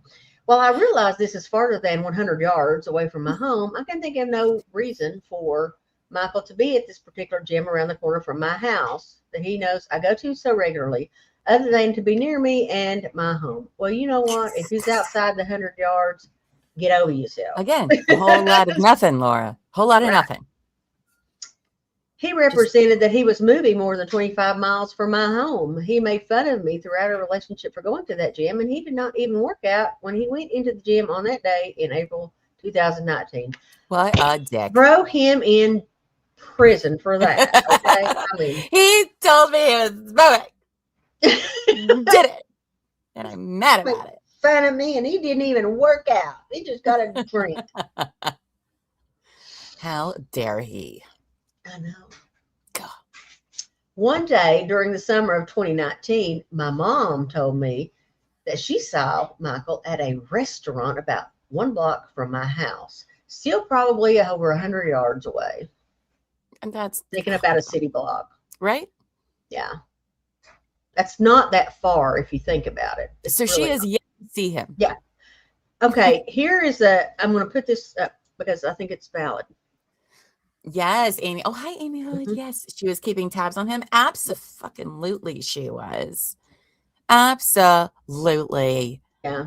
Well, I realize this is farther than 100 yards away from my home. I can think of no reason for Michael to be at this particular gym around the corner from my house that he knows I go to so regularly, other than to be near me and my home. Well, you know what? If he's outside the 100 yards, get over yourself. Again, a whole lot of nothing, Laura. Whole lot of nothing. He represented that he was moving more than 25 miles from my home. He made fun of me throughout our relationship for going to that gym, and he did not even work out when he went into the gym on that day in April 2019. What a dick. Throw him in prison for that. Okay? I mean, he told me he was moving. Did it. And I'm mad about it. Fun of me, and he didn't even work out. He just got a drink. How dare he? I know. God. One day during the summer of 2019, my mom told me that she saw Michael at a restaurant about 1 block from my house, still probably over 100 yards away. And that's thinking about a city block. Right? Yeah. That's not that far if you think about it. So really she is yet to see him. Yeah. Okay. I'm going to put this up because I think it's valid. Yes, Amy. Oh, hi, Amy Hood. Mm-hmm. Yes, she was keeping tabs on him. Absolutely, she was. Absolutely. Yeah.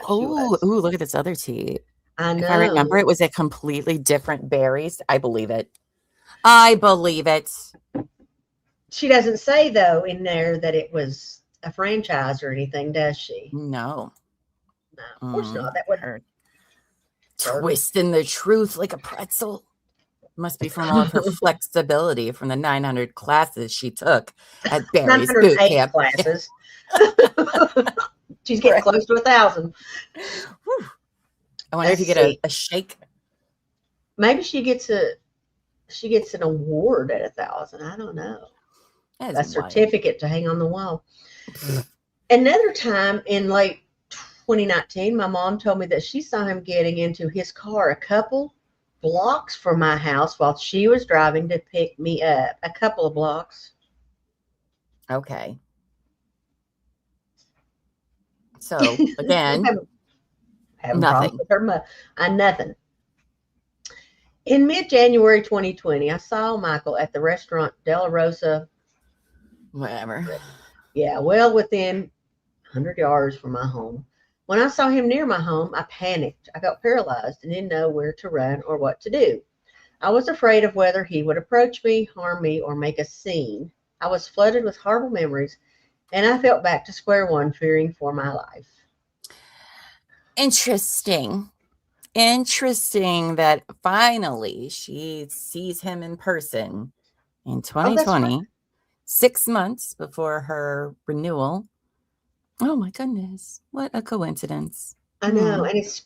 Oh, look at this other tea. I know. If I remember, it was a completely different berries. I believe it. I believe it. She doesn't say, though, in there that it was a franchise or anything, does she? No. No, of course not. That would hurt. Twisting the truth like a pretzel. Must be from all of her flexibility from the 900 classes she took at Barry's boot 908 camp. classes. She's getting close to 1,000. I wonder if you get a shake. Maybe she gets an award at 1,000. I don't know. A certificate to hang on the wall. Another time in late 2019, my mom told me that she saw him getting into his car a couple blocks from my house while she was driving to pick me up. A couple of blocks. Okay. So again, having nothing. With her nothing. In mid-January 2020, I saw Michael at the restaurant De La Rosa. Whatever. Yeah, well within 100 yards from my home. When I saw him near my home, I panicked. I got paralyzed and didn't know where to run or what to do. I was afraid of whether he would approach me, harm me, or make a scene. I was flooded with horrible memories, and I felt back to square one, fearing for my life. Interesting that finally she sees him in person in 2020, 6 months before her renewal. Oh my goodness, what a coincidence. I know. And it's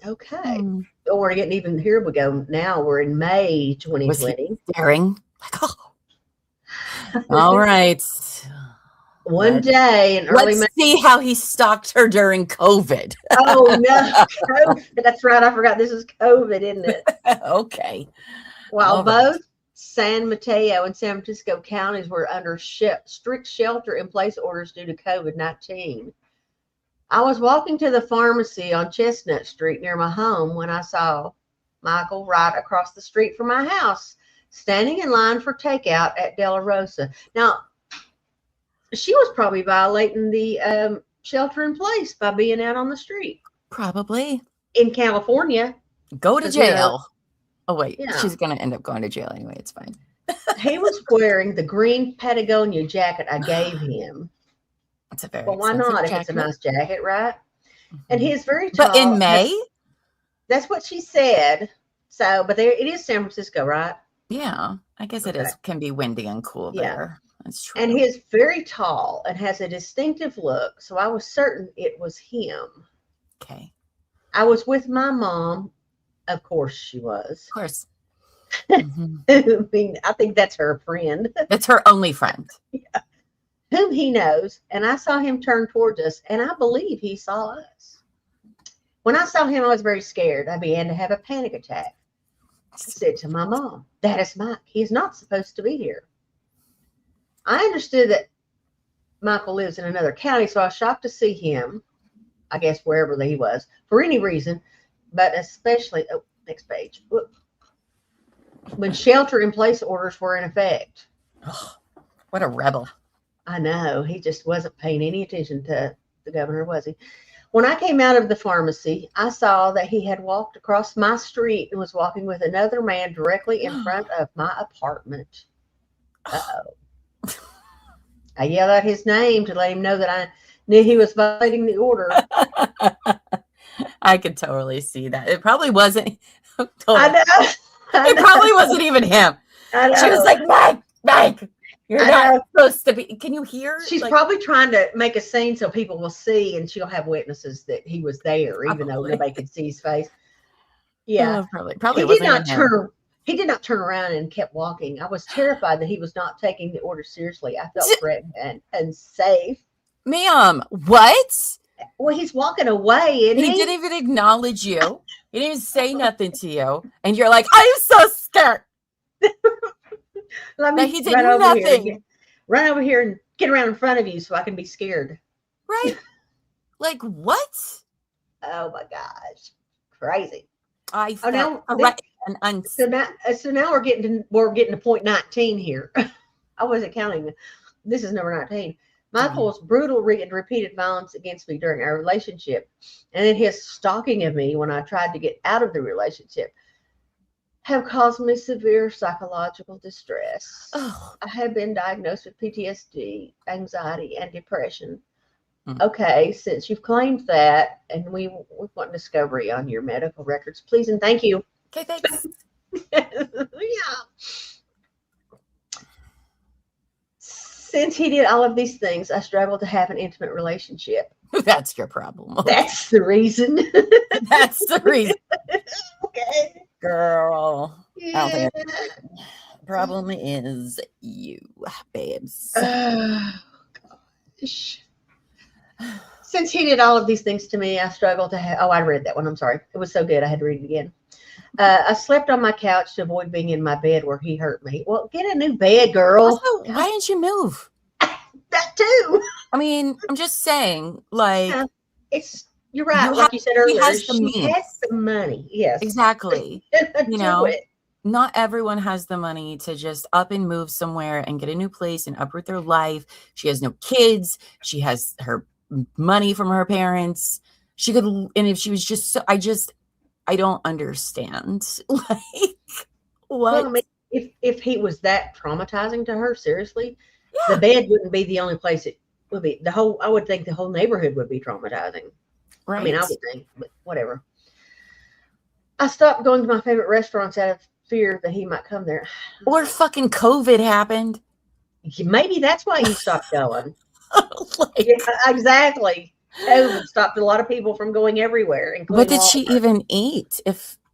okay. Oh, we're getting even, here we go. Now we're in May 2020. Was he staring? Like, oh. All right. One day in early May. Let's see how he stalked her during COVID. Oh no, COVID. That's right. I forgot this is COVID, isn't it? Okay. While both San Mateo and San Francisco counties were under strict shelter-in-place orders due to COVID-19. I was walking to the pharmacy on Chestnut Street near my home when I saw Michael right across the street from my house, standing in line for takeout at De La Rosa. Now, she was probably violating the shelter-in-place by being out on the street. Probably. In California. Go to jail. Oh, wait. Yeah. She's going to end up going to jail anyway. It's fine. He was wearing the green Patagonia jacket I gave him. It's a very why not jacket. If it's a nice jacket, right? And he's very tall. But in May? That's what she said. So, but there it is San Francisco, right? Yeah. I guess it can be windy and cool there. That's true. And he's very tall and has a distinctive look. So I was certain it was him. Okay. I was with my mom. Of course she was. Of course. I mean, I think that's her friend. That's her only friend. Yeah. Whom he knows. And I saw him turn towards us, and I believe he saw us. When I saw him, I was very scared. I began to have a panic attack. I said to my mom, "That is Mike. He is not supposed to be here." I understood that Michael lives in another county, so I was shocked to see him, I guess wherever he was, for any reason, but especially, next page, when shelter-in-place orders were in effect. Oh, what a rebel. I know. He just wasn't paying any attention to the governor, was he? When I came out of the pharmacy, I saw that he had walked across my street and was walking with another man directly in front of my apartment. Uh-oh. I yelled out his name to let him know that I knew he was violating the order. I could totally see that. It probably wasn't. I know. It probably wasn't even him. I know. She was like, Mike, you're not supposed to be. Can you hear? She's probably trying to make a scene so people will see, and she'll have witnesses that he was there, even though nobody could see his face. Yeah, probably wasn't him. He did not turn around and kept walking. I was terrified that he was not taking the order seriously. I felt threatened and unsafe. Ma'am, what? Well, he's walking away, and he didn't even acknowledge you. He didn't even say nothing to you, and you're like, "I'm so scared." Let me he did nothing. Run over here and get around in front of you so I can be scared. Right? Like what? Oh my gosh, crazy! I felt so now we're getting to point 19 here. I wasn't counting. This is number 19. Michael's brutal and repeated violence against me during our relationship, and then his stalking of me when I tried to get out of the relationship, have caused me severe psychological distress. Oh. I have been diagnosed with PTSD, anxiety, and depression. Okay, since you've claimed that, and we want discovery on your medical records, please and thank you. Okay, thanks. Yeah. Since he did all of these things, I struggle to have an intimate relationship. That's your problem. Okay. That's the reason. That's the reason. Okay. Girl. I don't think Yeah. the problem is you, babes. Gosh. Since he did all of these things to me, I struggle to have. Oh, I read that one. I'm sorry. It was so good. I had to read it again. I slept on my couch to avoid being in my bed where he hurt me. Well, get a new bed, girl. Also, why didn't you move? That too. I mean, I'm just saying, like, Yeah, you're right. Like you said earlier, has the she means. has the money. Yes, Exactly. Do it. Not everyone has the money to just up and move somewhere and get a new place and uproot their life. She has no kids. She has her money from her parents. She could, and if she was just so, I don't understand. Like, what? Well, I mean, if he was that traumatizing to her, seriously, the bed wouldn't be the only place it would be. I would think the whole neighborhood would be traumatizing. Right. I mean, I would think, but whatever. I stopped going to my favorite restaurants out of fear that he might come there. Or fucking COVID happened. Maybe that's why he stopped going. Like, Yeah, exactly. COVID stopped a lot of people from going everywhere. What did she Walmart. even eat?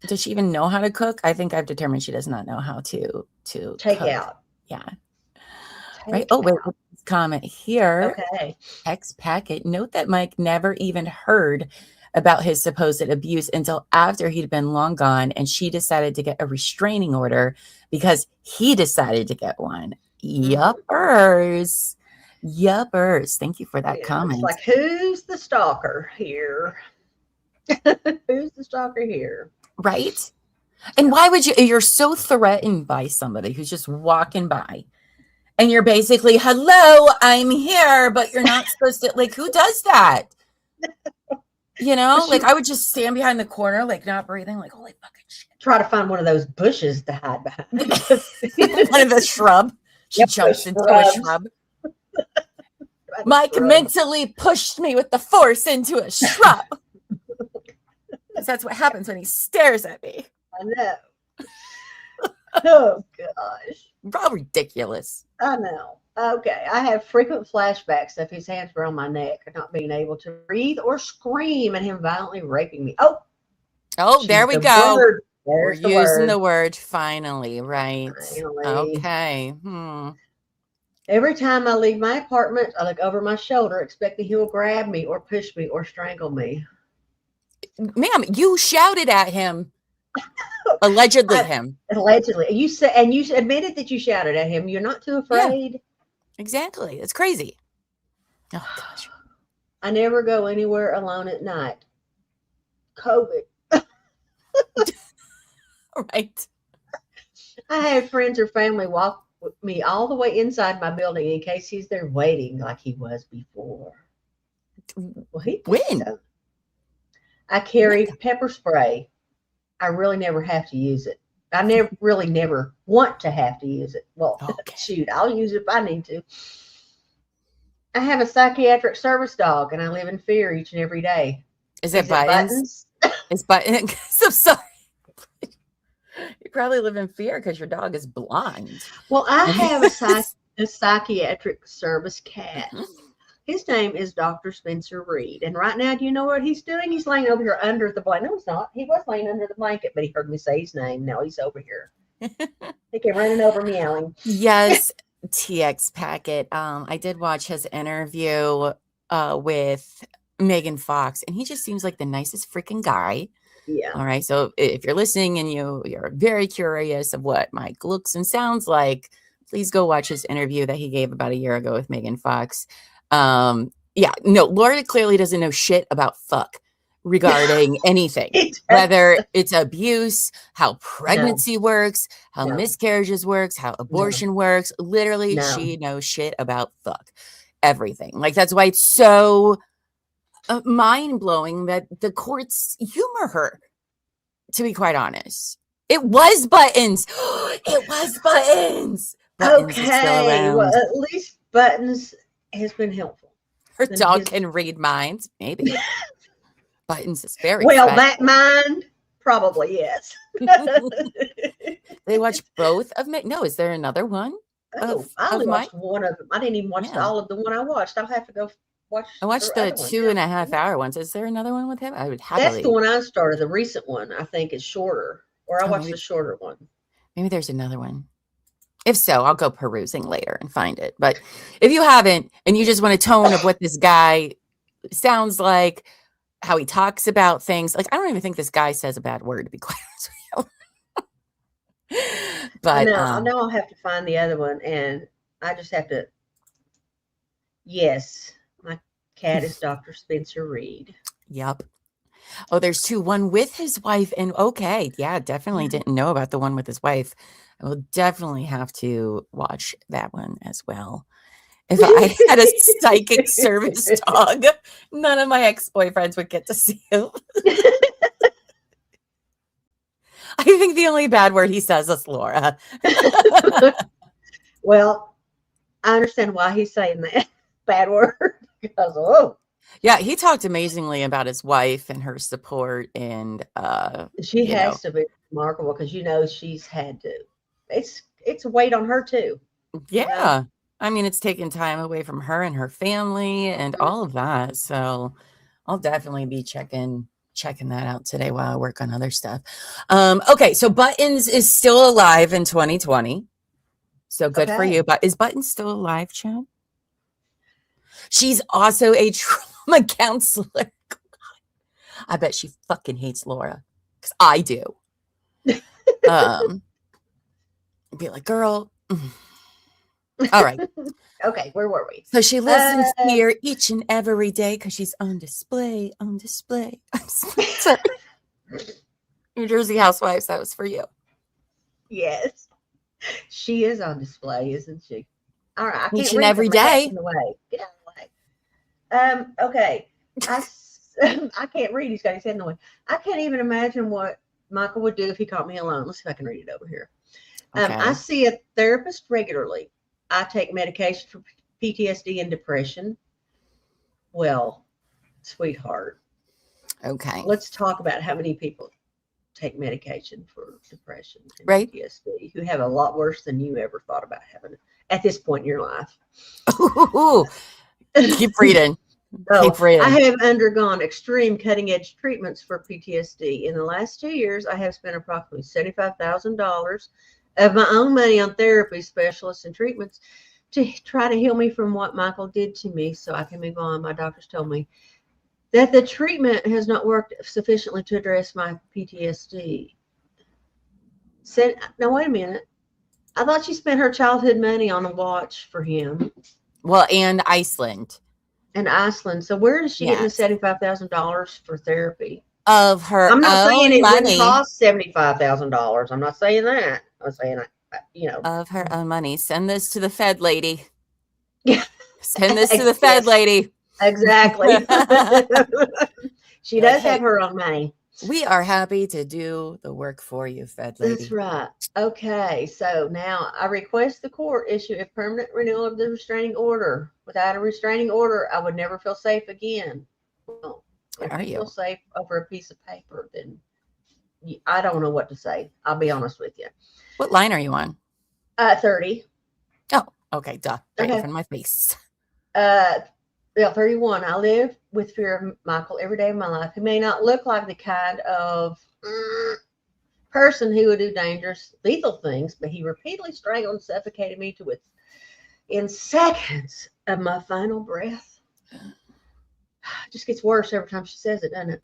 Does she even know how to cook? I think I've determined she does not know how to take cook. out. Yeah. Take right. Oh, wait. out. Comment here. Okay. Text packet. Note that Mike never even heard about his supposed abuse until after he'd been long gone, and she decided to get a restraining order because he decided to get one. Yuppers. Yuppers. Thank you for that comment. It's like, who's the stalker here? Who's the stalker here? Right? And why would you're so threatened by somebody who's just walking by and you're basically, hello, I'm here, but you're not supposed to, like, who does that? You know, like I would just stand behind the corner, like not breathing, like, holy fucking shit. Try to find one of those bushes to hide behind. One of the shrub. She jumps into a shrub. Mike mentally pushed me with the force into a shrub. Because that's what happens when he stares at me. I know. Oh, gosh. All ridiculous. I know. Okay. I have frequent flashbacks of his hands around my neck, not being able to breathe or scream, and him violently raping me. Oh, there we go. We're using the word finally, right? Finally. Okay. Every time I leave my apartment, I look over my shoulder, expecting he will grab me or push me or strangle me. Ma'am, you shouted at him. Allegedly, Allegedly. You said, and you admitted that you shouted at him. You're not too afraid. Yeah, exactly. It's crazy. Oh gosh. I never go anywhere alone at night. COVID. Right. I have friends or family walk with me all the way inside my building in case he's there waiting like he was before. Well, he when? So. I carry pepper spray. I really never have to use it. I never want to have to use it. Well, shoot, I'll use it if I need to. I have a psychiatric service dog, and I live in fear each and every day. Is it Buttons? It's Buttons. I'm sorry. You probably live in fear because your dog is blind. Well, I have a psychiatric service cat. His name is Dr. Spencer Reed. And right now, do you know what he's doing? He's laying over here under the blanket. No, he's not. He was laying under the blanket, but he heard me say his name. Now he's over here. He came running over meowing. Yes, TX packet. I did watch his interview with Megan Fox, and he just seems like the nicest freaking guy. Yeah. All right. So if you're listening and you're very curious of what Mike looks and sounds like, please go watch his interview that he gave about a year ago with Megan Fox. Laura clearly doesn't know shit about fuck regarding anything, whether it's abuse, how pregnancy works, how miscarriages works, how abortion works. Literally, she knows shit about fuck everything. Like, that's why it's so mind-blowing that the courts humor her, to be quite honest. It was Buttons. It was Buttons. Buttons okay. Well, at least Buttons has been helpful. Her dog can read minds, maybe. Buttons is very well. special. That mind, probably yes. They watch both of me. No, is there another one? Oh, I only watched one of them. I didn't even watch all of the one I watched. I'll have to go watch I watched the other one. 2.5 hour ones. Is there another one with him? I would That's happily. the one I started. The recent one, I think, is shorter. Or I watched the shorter one. Maybe there's another one. If so, I'll go perusing later and find it. But if you haven't, and you just want a tone of what this guy sounds like, how he talks about things, like I don't even think this guy says a bad word, to be quite honest with you. But I know I'll have to find the other one, and I just have to. Yes, my cat is Dr. Spencer Reed. Yep. Oh, there's two. One with his wife, and okay, yeah, definitely didn't know about the one with his wife. I will definitely have to watch that one as well. If I had a psychic service dog, none of my ex-boyfriends would get to see him. I think the only bad word he says is Laura. Well, I understand why he's saying that bad word. Because, yeah, he talked amazingly about his wife and her support, and she has to be remarkable because she's had to. It's a weight on her too. Yeah. I mean, it's taken time away from her and her family and all of that. So I'll definitely be checking that out today while I work on other stuff. Okay, so Buttons is still alive in 2020. So good for you. But is Buttons still alive, Chad? She's also a trauma counselor. I bet she fucking hates Laura because I do. Be like, girl. All right. Okay, where were we? So she listens here each and every day because she's on display. Sorry. New Jersey Housewives, that was for you. Yes. She is on display, isn't she? All right. I can't each and every day. Get out of the way. Okay. I can't read. He's got his head in the way. I can't even imagine what Michael would do if he caught me alone. Let's see if I can read it over here. Okay. I see a therapist regularly. I take medication for PTSD and depression. Well, sweetheart. Okay. Let's talk about how many people take medication for depression and PTSD who have a lot worse than you ever thought about having at this point in your life. Ooh. Keep reading. Keep reading. I have undergone extreme cutting-edge treatments for PTSD. In the last 2 years, I have spent approximately $75,000 of my own money on therapy specialists and treatments to try to heal me from what Michael did to me so I can move on. My doctors told me that the treatment has not worked sufficiently to address my PTSD. Now, wait a minute. I thought she spent her childhood money on a watch for him. Well, and Iceland. So where is she getting the $75,000 for therapy? Of her I'm not saying it money. Wouldn't cost $75,000. I'm not saying that. I'm saying, of her own money. Send this to the Fed lady. Yeah. Send this to the Fed lady. Exactly. She does have her own money. We are happy to do the work for you, Fed lady. That's right. Okay, so now I request the court issue a permanent renewal of the restraining order. Without a restraining order, I would never feel safe again. Well, if you feel safe over a piece of paper, then I don't know what to say. I'll be honest with you. What line are you on? 30. Oh, okay. Duh. Right in front of my face. 31. I live with fear of Michael every day of my life. He may not look like the kind of person who would do dangerous, lethal things, but he repeatedly strangled and suffocated me to within seconds of my final breath. It just gets worse every time she says it, doesn't it?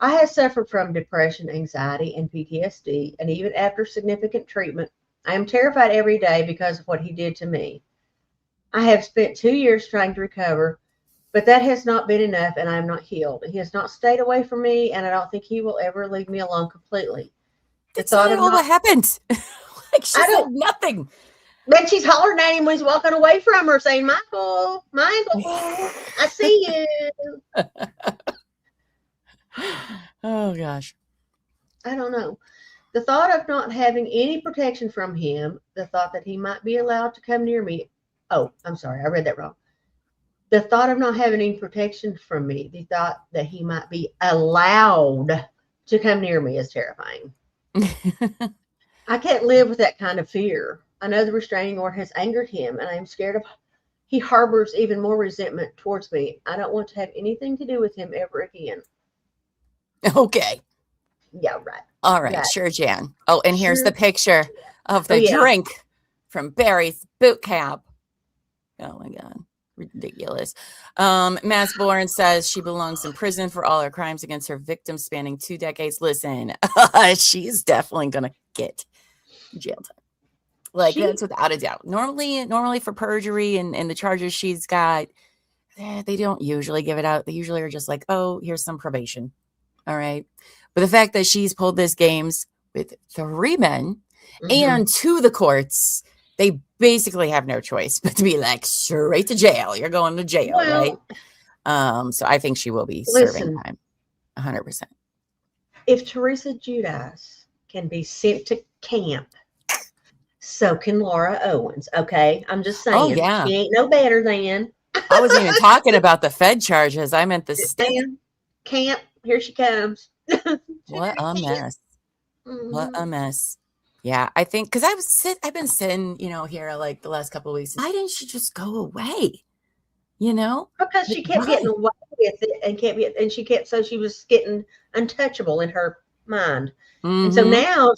I have suffered from depression, anxiety, and PTSD, and even after significant treatment, I am terrified every day because of what he did to me. I have spent 2 years trying to recover, but that has not been enough, and I am not healed. He has not stayed away from me, and I don't think he will ever leave me alone completely. That's not all that happened. Like she said nothing. Then she's hollering at him when he's walking away from her, saying, Michael, I see you. Oh, gosh. I don't know. The thought of not having any protection from him, the thought that he might be allowed to come near me. Oh, I'm sorry. I read that wrong. The thought of not having any protection from me, the thought that he might be allowed to come near me is terrifying. I can't live with that kind of fear. I know the restraining order has angered him, and I am scared of he harbors even more resentment towards me. I don't want to have anything to do with him ever again. Okay. Yeah, right. All right. Right. Sure, Jan. Oh, and here's Sure. the picture of the drink from Barry's boot camp. Oh my God. Ridiculous. Masborn says she belongs in prison for all her crimes against her victims spanning 2 decades. Listen, she's definitely gonna get jail time. Like that's without a doubt. Normally for perjury and the charges she's got, they don't usually give it out. They usually are just like, oh, here's some probation. All right. But the fact that she's pulled this games with 3 men and to the courts, they basically have no choice but to be like straight to jail. You're going to jail, right? So I think she will be serving time, 100%. If Teresa Giudice can be sent to camp, so can Laura Owens. Okay, I'm just saying. Oh yeah, she ain't no better than. I wasn't even talking about the Fed charges. I meant the state camp. Here she comes. What a mess! What a mess! Yeah, I think because I've been sitting, here like the last couple of weeks. Why didn't she just go away? Because she kept getting away with it and she kept, so she was getting untouchable in her mind. And so now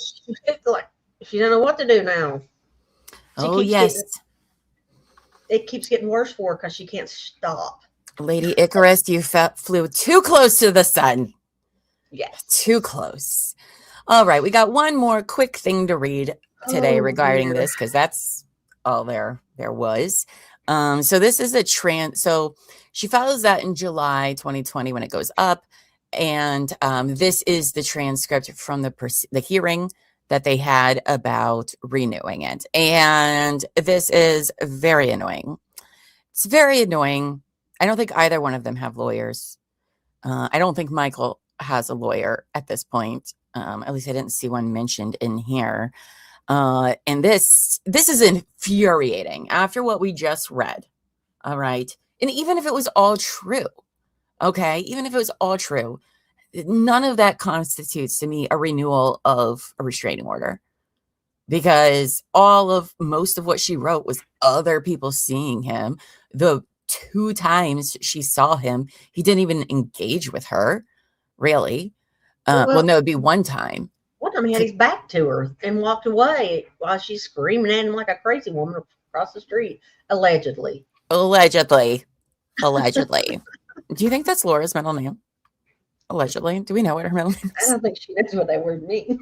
she don't know what to do now. It keeps getting worse for her because she can't stop. Lady Icarus, you flew too close to the sun. Yes. Too close. All right. We got one more quick thing to read today regarding this, because that's all there was. So this is so she follows that in July 2020 when it goes up. And this is the transcript from the hearing that they had about renewing it. And this is very annoying. It's very annoying. I don't think either one of them have lawyers. I don't think Michael has a lawyer at this point. At least I didn't see one mentioned in here. And this is infuriating after what we just read. All right. And even if it was all true, okay, even if it was all true, none of that constitutes to me a renewal of a restraining order, because most of what she wrote was other people seeing him. The 2 times she saw him, he didn't even engage with her, really. Well, no, it'd be 1 time. One time he had his back to her and walked away while she's screaming at him like a crazy woman across the street, allegedly. Allegedly. Do you think that's Laura's middle name? Allegedly. Do we know what her middle name is? I don't think she knows what that word means.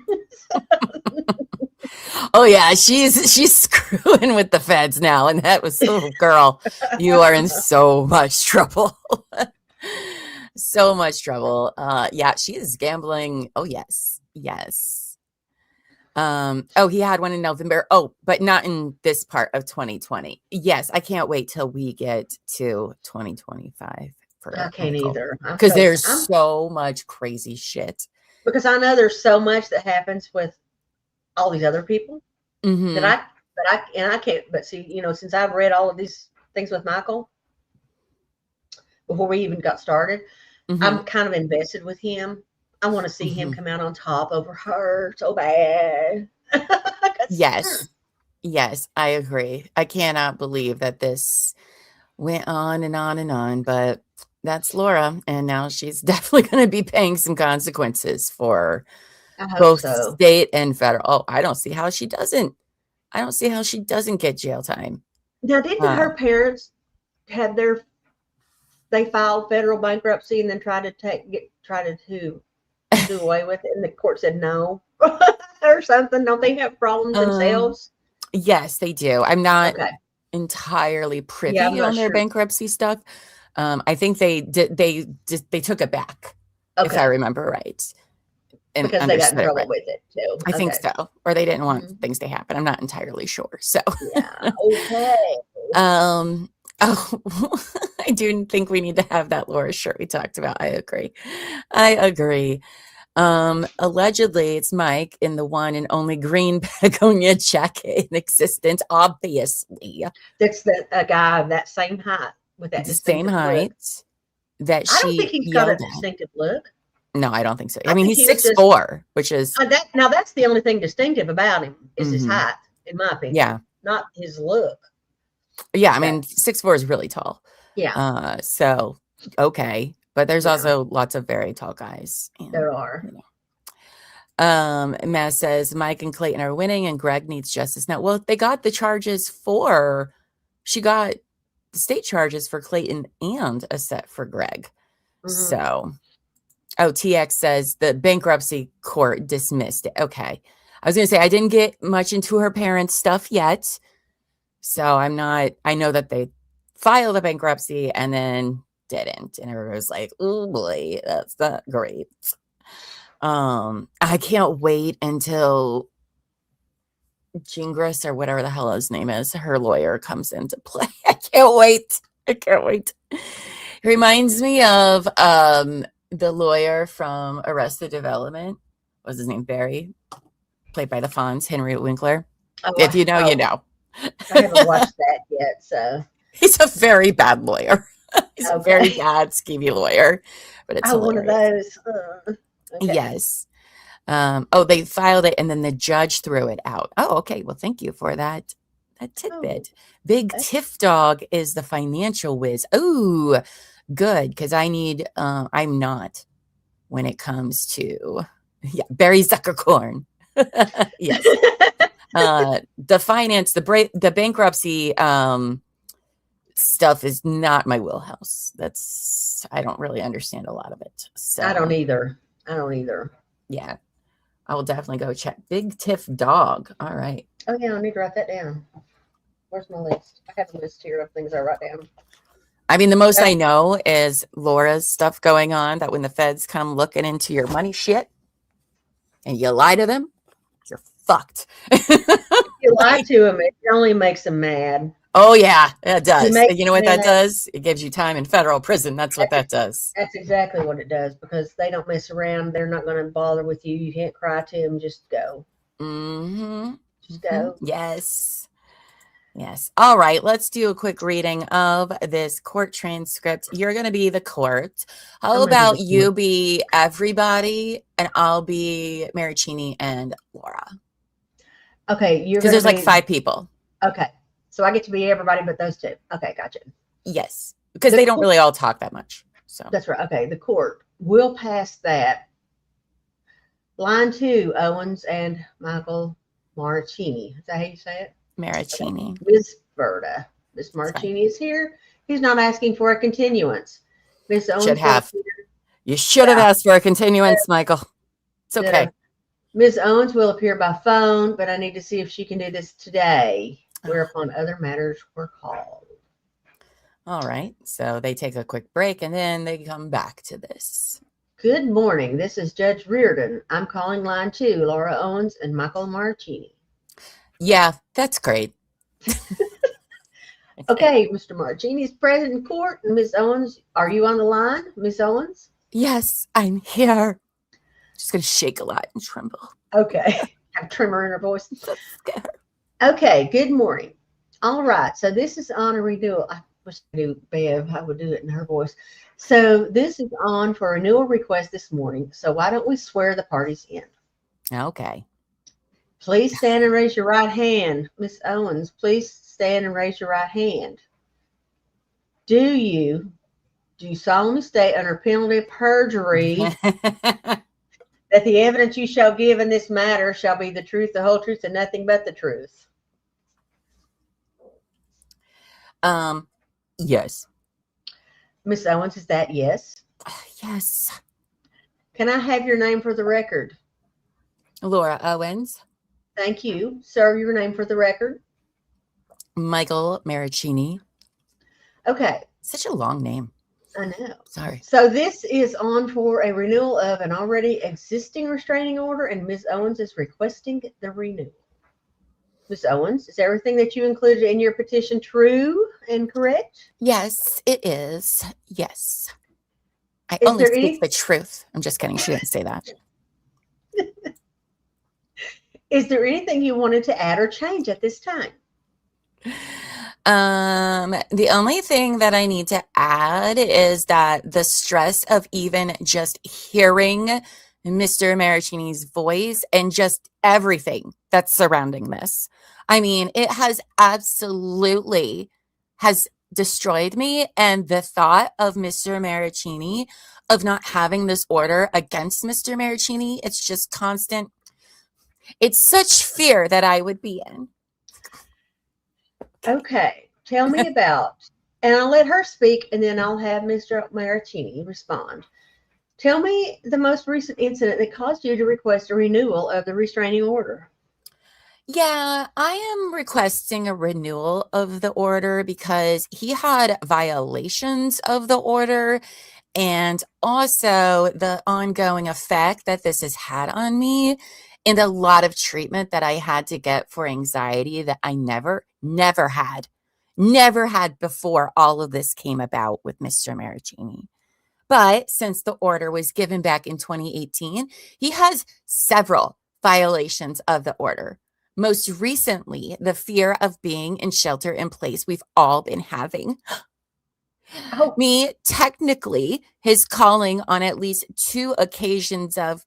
Oh yeah, she's screwing with the feds now, and that was, oh girl, you are in so much trouble. So much trouble. Yeah, she is gambling. Oh yes. Oh, he had one in November. Oh, but not in this part of 2020. Yes, I can't wait till we get to 2025 for I can't either, because there's so much crazy shit. Because I know there's so much that happens with all these other people that I can't. But see, since I've read all of these things with Michael before we even got started, I'm kind of invested with him. I want to see him come out on top over her so bad. Yes, I agree. I cannot believe that this went on and on and on, but that's Laura, and now she's definitely going to be paying some consequences for both state and federal. Oh, I don't see how she doesn't get jail time. Now, didn't her parents have they filed federal bankruptcy and then tried to do away with it, and the court said no or something? Don't they have problems themselves? Yes, they do. I'm not entirely privy on their bankruptcy stuff. I think they took it back, if I remember right. And because they got in trouble with it too. I think so, or they didn't want things to happen. I'm not entirely sure. So yeah, okay. Oh, I do think we need to have that Laura shirt we talked about. I agree. Allegedly, it's Mike in the one and only green begonia jacket in existence. Obviously, that's a guy of that same height with that the same height look. I don't think he's got a distinctive look. No, I don't think so. I I mean, think he's he was just 6'4", which is now that's the only thing distinctive about him is his Mhm. height, in my opinion. Yeah. Not his look. Yeah, I Okay. mean, 6'4" is really tall. Yeah, So okay. But there's Yeah. also lots of very tall guys. And, there are. you know. Matt says Mike and Clayton are winning and Greg needs justice now. Well, they got the charges for she got the state charges for Clayton and a set for Greg. Mhm. So TX says the bankruptcy court dismissed it. Okay. I was gonna say I didn't get much into her parents' stuff yet. So I know that they filed a bankruptcy and then didn't. And everybody was like, oh boy, that's not great. I can't wait until Gingras or whatever the hell his name is, her lawyer comes into play. I can't wait. It reminds me of the lawyer from Arrested Development. What's his name? Barry, played by the Fonz, Henry Winkler. Oh, If you know, you know. I haven't watched that yet, so. He's a very bad lawyer. He's a very Okay. bad, skeevy lawyer, but it's One of hilarious. those. Okay. Yes. They filed it and then the judge threw it out. Oh, okay. Well, thank you for that tidbit. Big okay. Tiff Dog is the financial whiz. Oh, good. Because I'm not when it comes to Barry Zuckercorn. Yes. The finance, the bankruptcy stuff is not my wheelhouse. I don't really understand a lot of it. So I don't either. Yeah. I will definitely go check. Big Tiff Dog. All right. Oh, yeah, I need to write that down. Where's my list? I have a list here of things I write down. I mean, the most I know is Laura's stuff going on, that when the feds come looking into your money shit and you lie to them, you're fucked. If you lie to them, it only makes them mad. Oh, yeah, it does. You know what that mad. does? It gives you time in federal prison. That's what that does. That's exactly what it does, because they don't mess around. They're not going to bother with you. You can't cry to them. Just go. Mm-hmm. Just go. Yes. Yes. All right. Let's do a quick reading of this court transcript. You're going to be the court. How about you be everybody and I'll be Marraccini and Laura? Okay. Because there's like 5 people. Okay. So I get to be everybody but those 2. Okay. Gotcha. Yes. Because they don't really all talk that much. So that's right. Okay. The court will pass that. Line 2, Owens and Michael Marraccini. Is that how you say it? Marraccini. Miss Berta. Miss Marraccini is here. He's not asking for a continuance. Miss Owens should have. You should have asked for a continuance, Michael. It's okay. Ms. Owens will appear by phone, but I need to see if she can do this today, whereupon other matters were called. All right. So they take a quick break and then they come back to this. Good morning. This is Judge Reardon. I'm calling line 2, Laura Owens and Michael Marraccini. Yeah, that's great. Okay, Mr. Marraccini is present in court. Ms. Owens, are you on the line, Ms. Owens? Yes, I'm here. Just going to shake a lot and tremble. Okay. Have a tremor in her voice. Okay, good morning. All right, so this is on a renewal. I wish I knew Bev. I would do it in her voice. So this is on for a renewal request this morning. So why don't we swear the parties in? Okay. Please stand and raise your right hand. Miss Owens, please stand and raise your right hand. Do you solemnly state under penalty of perjury that the evidence you shall give in this matter shall be the truth, the whole truth, and nothing but the truth? Yes. Miss Owens, is that yes? Yes. Can I have your name for the record? Laura Owens. Thank you. Sir, your name for the record? Michael Marraccini. Okay. Such a long name. I know. Sorry. So this is on for a renewal of an already existing restraining order, and Ms. Owens is requesting the renewal. Ms. Owens, is everything that you included in your petition true and correct? Yes, it is. Yes. I only speak the truth. I'm just kidding. She didn't say that. Is there anything you wanted to add or change at this time? The only thing that I need to add is that the stress of even just hearing Mr. Marraccini's voice and just everything that's surrounding this. I mean, it has absolutely has destroyed me. And the thought of Mr. Marraccini, of not having this order against Mr. Marraccini, it's just constant. It's such fear that I would be in. Okay, tell me about, and I'll let her speak, and then I'll have Mr. Marraccini respond. Tell me the most recent incident that caused you to request a renewal of the restraining order. Yeah, I am requesting a renewal of the order because he had violations of the order, and also the ongoing effect that this has had on me, and a lot of treatment that I had to get for anxiety that I never had before all of this came about with Mr. Marraccini. But since the order was given back in 2018, he has several violations of the order. Most recently, the fear of being in shelter in place we've all been having. Oh, Me, technically, his calling on at least 2 occasions of,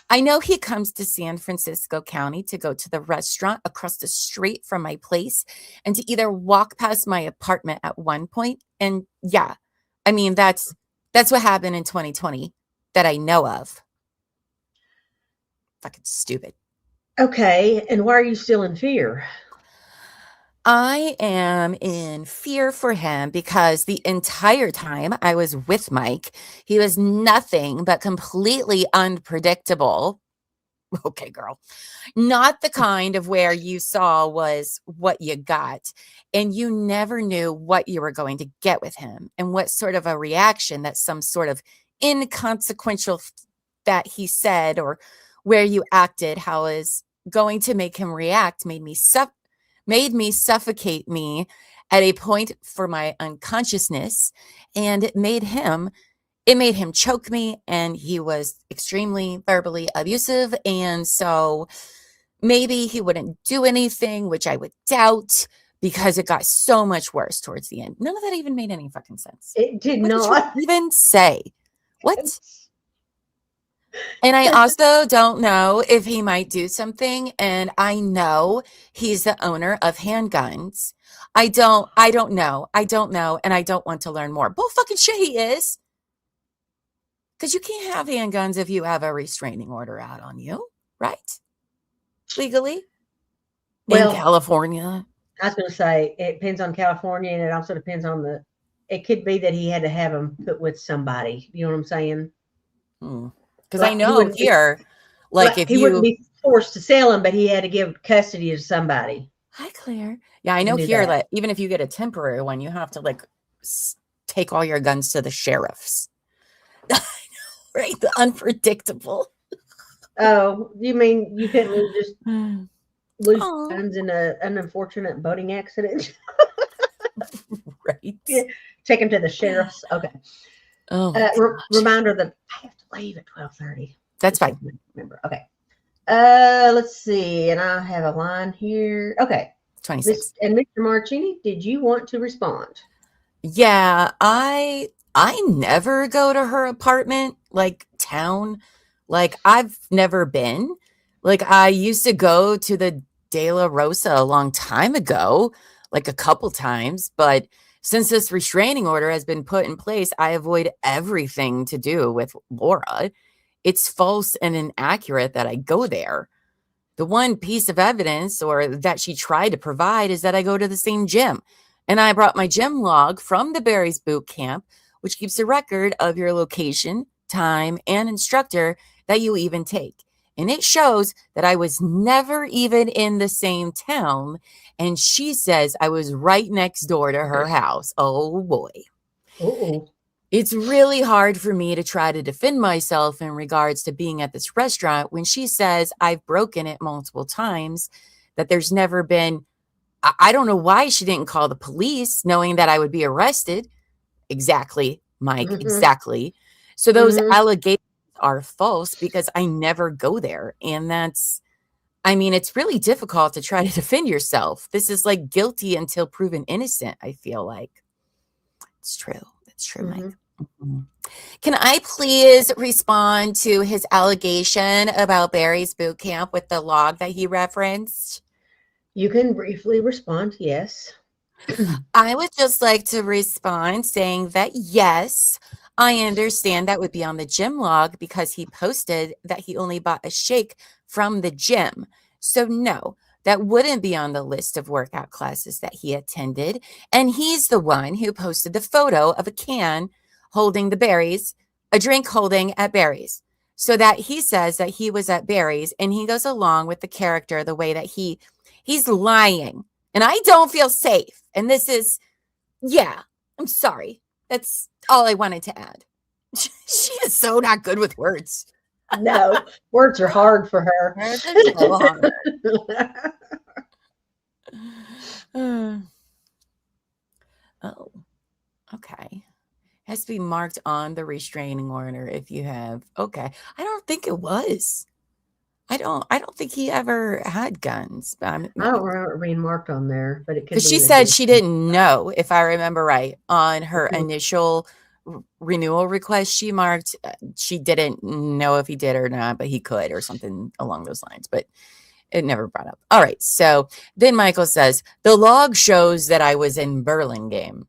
I know he comes to San Francisco County to go to the restaurant across the street from my place and to either walk past my apartment at one point. And yeah, I mean, that's what happened in 2020 that I know of. Fucking stupid. okay, and why are you still in fear? I am in fear for him because the entire time I was with Mike, he was nothing but completely unpredictable. Okay, girl. Not the kind of where you saw was what you got, and you never knew what you were going to get with him and what sort of a reaction that some sort of inconsequential that he said or where you acted, how is going to make him react made me suffocate me at a point for my unconsciousness, and it made him choke me, and he was extremely verbally abusive. And so maybe he wouldn't do anything, which I would doubt, because it got so much worse towards the end. None of that even made any fucking sense. It did What not. did you even say? What? And I also don't know if he might do something. And I know he's the owner of handguns. I don't know. And I don't want to learn more. Bull fucking shit he is. Because you can't have handguns if you have a restraining order out on you, right? Legally. In California. I was going to say, it depends on California, and it also depends on it could be that he had to have them put with somebody. You know what I'm saying? Because I know here, if he wouldn't be forced to sell them, but he had to give custody to somebody. Hi, Claire. Yeah, I know here that even if you get a temporary one, you have to take all your guns to the sheriffs. Right? The unpredictable. Oh, you mean you couldn't just lose guns in an unfortunate boating accident? Right. Yeah. Take him to the sheriff's. Okay. Oh, reminder that I have to leave at 12:30. That's fine. Remember. Okay. Let's see. And I have a line here. Okay. 26. And Mr. Marraccini, did you want to respond? Yeah, I never go to her apartment, town. I've never been. I used to go to the De La Rosa a long time ago, a couple times, but since this restraining order has been put in place, I avoid everything to do with Laura. It's false and inaccurate that I go there. The one piece of evidence or that she tried to provide is that I go to the same gym. And I brought my gym log from the Barry's boot camp, which keeps a record of your location, time, and instructor that you even take. And it shows that I was never even in the same town. And she says I was right next door to her house. Oh, boy. Uh-oh. It's really hard for me to try to defend myself in regards to being at this restaurant when she says I've broken it multiple times, that there's never been. I don't know why she didn't call the police knowing that I would be arrested. Exactly, Mike. Mm-hmm. Exactly. So those allegations are false because I never go there. And that's, I mean, it's really difficult to try to defend yourself. This is like guilty until proven innocent, I feel like. It's true. That's true, Mike. Mhm. Can I please respond to his allegation about Barry's boot camp with the log that he referenced? You can briefly respond, yes. I would just like to respond saying that yes, I understand that would be on the gym log because he posted that he only bought a shake from the gym. So, no, that wouldn't be on the list of workout classes that he attended. And he's the one who posted the photo of a can holding the berries, a drink holding at Barry's. So that he says that he was at Barry's and he goes along with the character the way that he's lying. And I don't feel safe. And this is, yeah, I'm sorry. That's all I wanted to add. She is so not good with words. No, words are hard for her. Words are so hard. Oh, okay. Has to be marked on the restraining order if you have. Okay. I don't think it was. I don't think he ever had guns. But I don't remember it being marked on there, but it could be. Because she said she didn't know, if I remember right, on her initial renewal request, she marked she didn't know if he did or not, but he could or something along those lines. But it never brought up. All right. So then Michael says, the log shows that I was in Burlingame.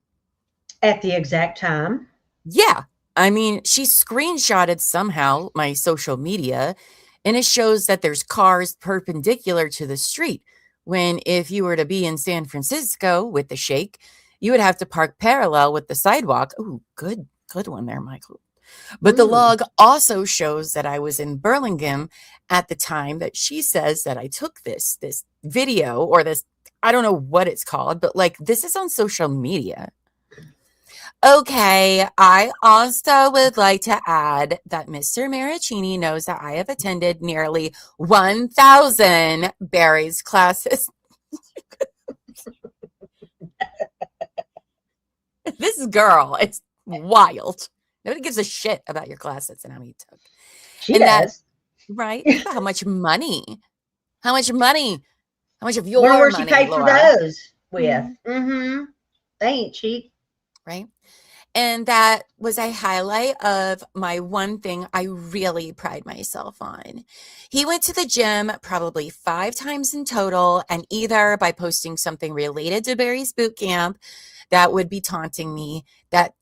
At the exact time? Yeah. I mean, she screenshotted somehow my social media, and it shows that there's cars perpendicular to the street. When if you were to be in San Francisco with the shake, you would have to park parallel with the sidewalk. Ooh, good one there, Michael. But the log also shows that I was in Burlingame at the time that she says that I took this video or this, I don't know what it's called, but like this is on social media. Okay, I also would like to add that Mr. Marraccini knows that I have attended nearly 1,000 Barry's classes. This girl, it's wild. Nobody gives a shit about your classes and how many you took. She does. Right? How much money? How much of your Wonder where money, she paid Laura? for those with. They ain't cheap. Right? And that was a highlight of my one thing I really pride myself on. He went to the gym probably 5 times in total, and either by posting something related to Barry's boot camp that would be taunting me, that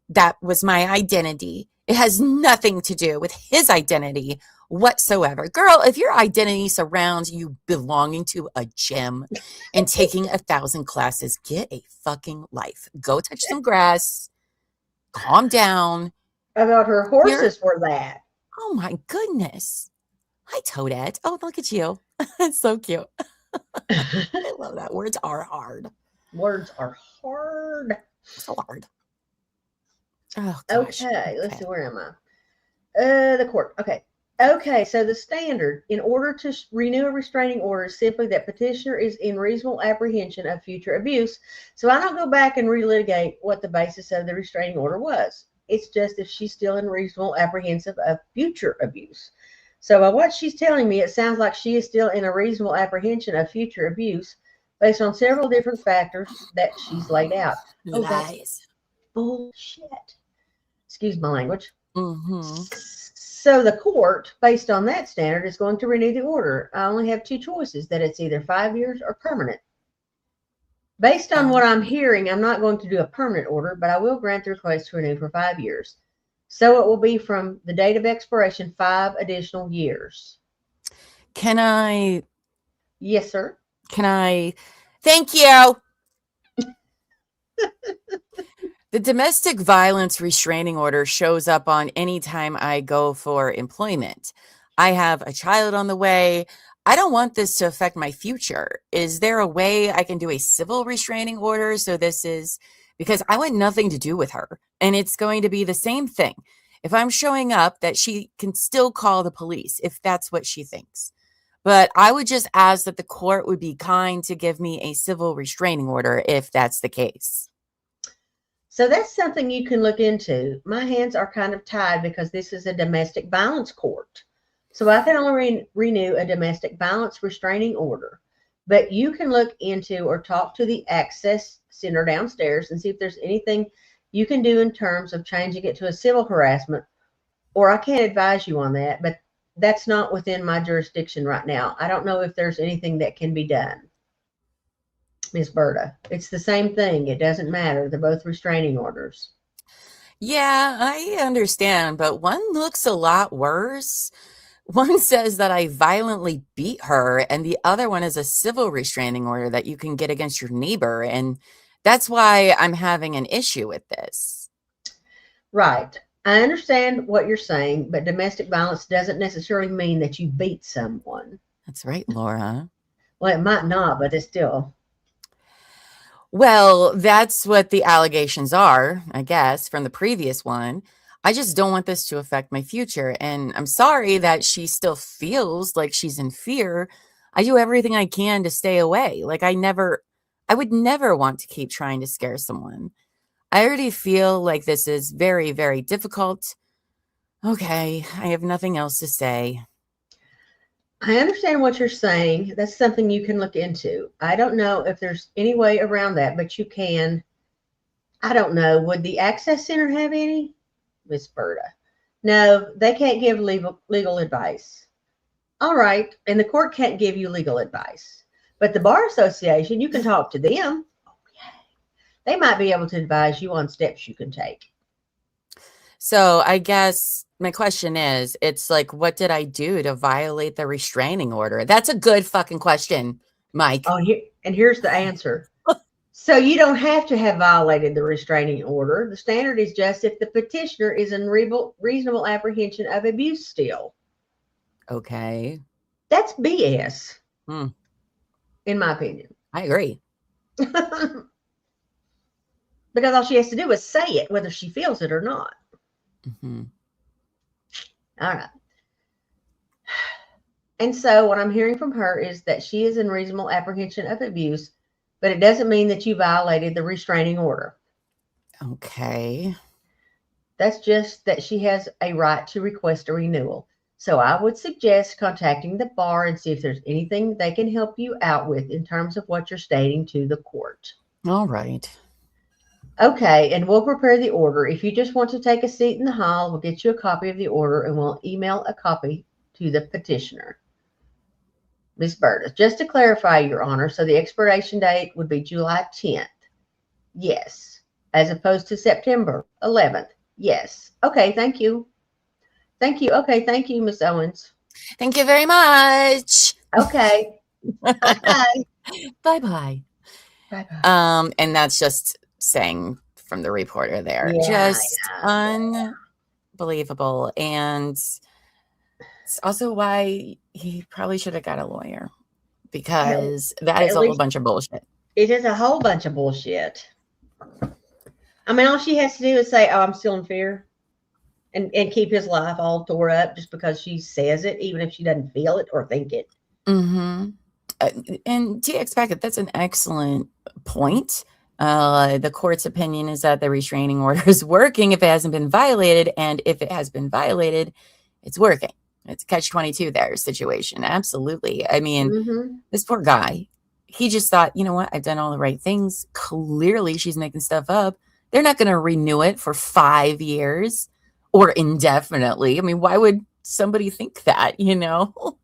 was my identity. It has nothing to do with his identity whatsoever. Girl, if your identity surrounds you belonging to a gym and taking 1,000 classes, get a fucking life. Go touch some grass. Calm down. I thought her horses were that. Oh my goodness. Hi, Toadette. Oh, look at you. It's so cute. I love that. Words are hard. Words are hard. So hard. Oh, gosh. Okay, let's see. Where am I? The court. Okay, so the standard in order to renew a restraining order is simply that petitioner is in reasonable apprehension of future abuse. So I don't go back and relitigate what the basis of the restraining order was. It's just if she's still in reasonable apprehensive of future abuse. So by what she's telling me, it sounds like she is still in a reasonable apprehension of future abuse based on several different factors that she's laid out. Oh, that's bullshit. Excuse my language. So the court, based on that standard, is going to renew the order. I only have 2 choices, that it's either 5 years or permanent. Based on what I'm hearing, I'm not going to do a permanent order, but I will grant the request to renew for 5 years. So it will be from the date of expiration, 5 additional years. Can I? Yes, sir. Can I? Thank you. The domestic violence restraining order shows up on any time I go for employment. I have a child on the way. I don't want this to affect my future. Is there a way I can do a civil restraining order? So this is because I want nothing to do with her. And it's going to be the same thing. If I'm showing up, that she can still call the police if that's what she thinks. But I would just ask that the court would be kind to give me a civil restraining order if that's the case. So that's something you can look into. My hands are kind of tied because this is a domestic violence court. So I can only renew a domestic violence restraining order. But you can look into or talk to the access center downstairs and see if there's anything you can do in terms of changing it to a civil harassment. Or I can't advise you on that, but that's not within my jurisdiction right now. I don't know if there's anything that can be done, Miss Berta. It's the same thing. It doesn't matter. They're both restraining orders. Yeah, I understand, but one looks a lot worse. One says that I violently beat her, and the other one is a civil restraining order that you can get against your neighbor. And that's why I'm having an issue with this. Right. I understand what you're saying, but domestic violence doesn't necessarily mean that you beat someone. That's right, Laura. Well, it might not, but it's still. Well, that's what the allegations are, I guess, from the previous one. I just don't want this to affect my future. And I'm sorry that she still feels like she's in fear. I do everything I can to stay away. Like I would never want to keep trying to scare someone. I already feel like this is very, very difficult. Okay, I have nothing else to say. I understand what you're saying. That's something you can look into. I don't know if there's any way around that, but you can. I don't know. Would the Access Center have any? Miss Berta. No, they can't give legal advice. All right. And the court can't give you legal advice. But the Bar Association, you can talk to them. They might be able to advise you on steps you can take. So I guess my question is, it's like, what did I do to violate the restraining order? That's a good fucking question, Mike. Oh, here's the answer. So you don't have to have violated the restraining order. The standard is just if the petitioner is in reasonable apprehension of abuse still. Okay. That's BS, in my opinion. I agree. Because all she has to do is say it, whether she feels it or not. Mm-hmm. All right. And so what I'm hearing from her is that she is in reasonable apprehension of abuse, but it doesn't mean that you violated the restraining order. Okay. That's just that she has a right to request a renewal. So I would suggest contacting the bar and see if there's anything they can help you out with in terms of what you're stating to the court. All right. Okay, and we'll prepare the order. If you just want to take a seat in the hall, we'll get you a copy of the order and we'll email a copy to the petitioner. Ms. Berta, just to clarify, Your Honor, so the expiration date would be July 10th. Yes. As opposed to September 11th. Yes. Okay, thank you. Thank you. Okay, thank you, Ms. Owens. Thank you very much. Okay. Bye-bye. Bye-bye. Bye-bye. And that's just saying from the reporter there. Yeah, just unbelievable. And it's also why he probably should have got a lawyer, because that is a whole bunch of bullshit. It is a whole bunch of bullshit. I mean, all she has to do is say, oh, I'm still in fear, and keep his life all tore up just because she says it, even if she doesn't feel it or think it. Mm-hmm. And to expect it, that's an excellent point. The court's opinion is that the restraining order is working if it hasn't been violated, and if it has been violated, it's working. It's a catch-22 there situation. Absolutely. I mean, this poor guy, he just thought, you know what? I've done all the right things. Clearly, she's making stuff up. They're not going to renew it for 5 years or indefinitely. I mean, why would somebody think that, you know?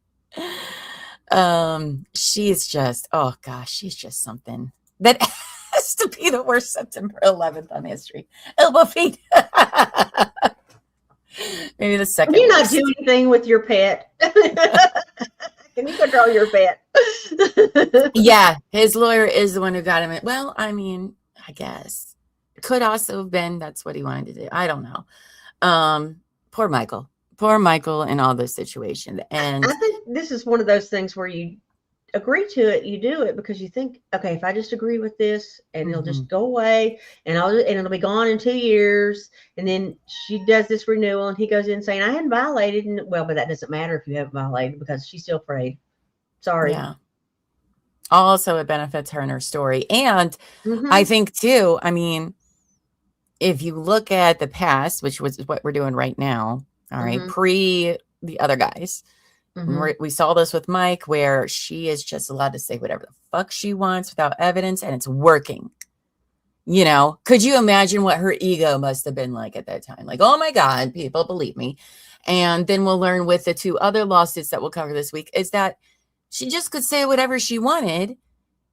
She's just, oh gosh, she's just something that has to be the worst September 11th on history. Elbow feet. Maybe the second. Can you not do anything with your pet? Can you control your pet? Yeah, his lawyer is the one who got him. Well, I mean, I guess it could also have been that's what he wanted to do. I don't know. Poor Michael in all this situation. And I think this is one of those things where you agree to it, you do it because you think, okay, if I just agree with this and it'll just go away and it'll be gone in 2 years. And then she does this renewal and he goes in saying, I hadn't violated. And well, but that doesn't matter if you haven't violated because she's still afraid. Sorry. Yeah. Also, it benefits her in her story. And I think too, I mean, if you look at the past, which was what we're doing right now, all right, pre the other guys. We saw this with Mike, where she is just allowed to say whatever the fuck she wants without evidence, and it's working. You know, could you imagine what her ego must have been like at that time? Like, oh my God, people believe me. And then we'll learn with the 2 other lawsuits that we'll cover this week is that she just could say whatever she wanted.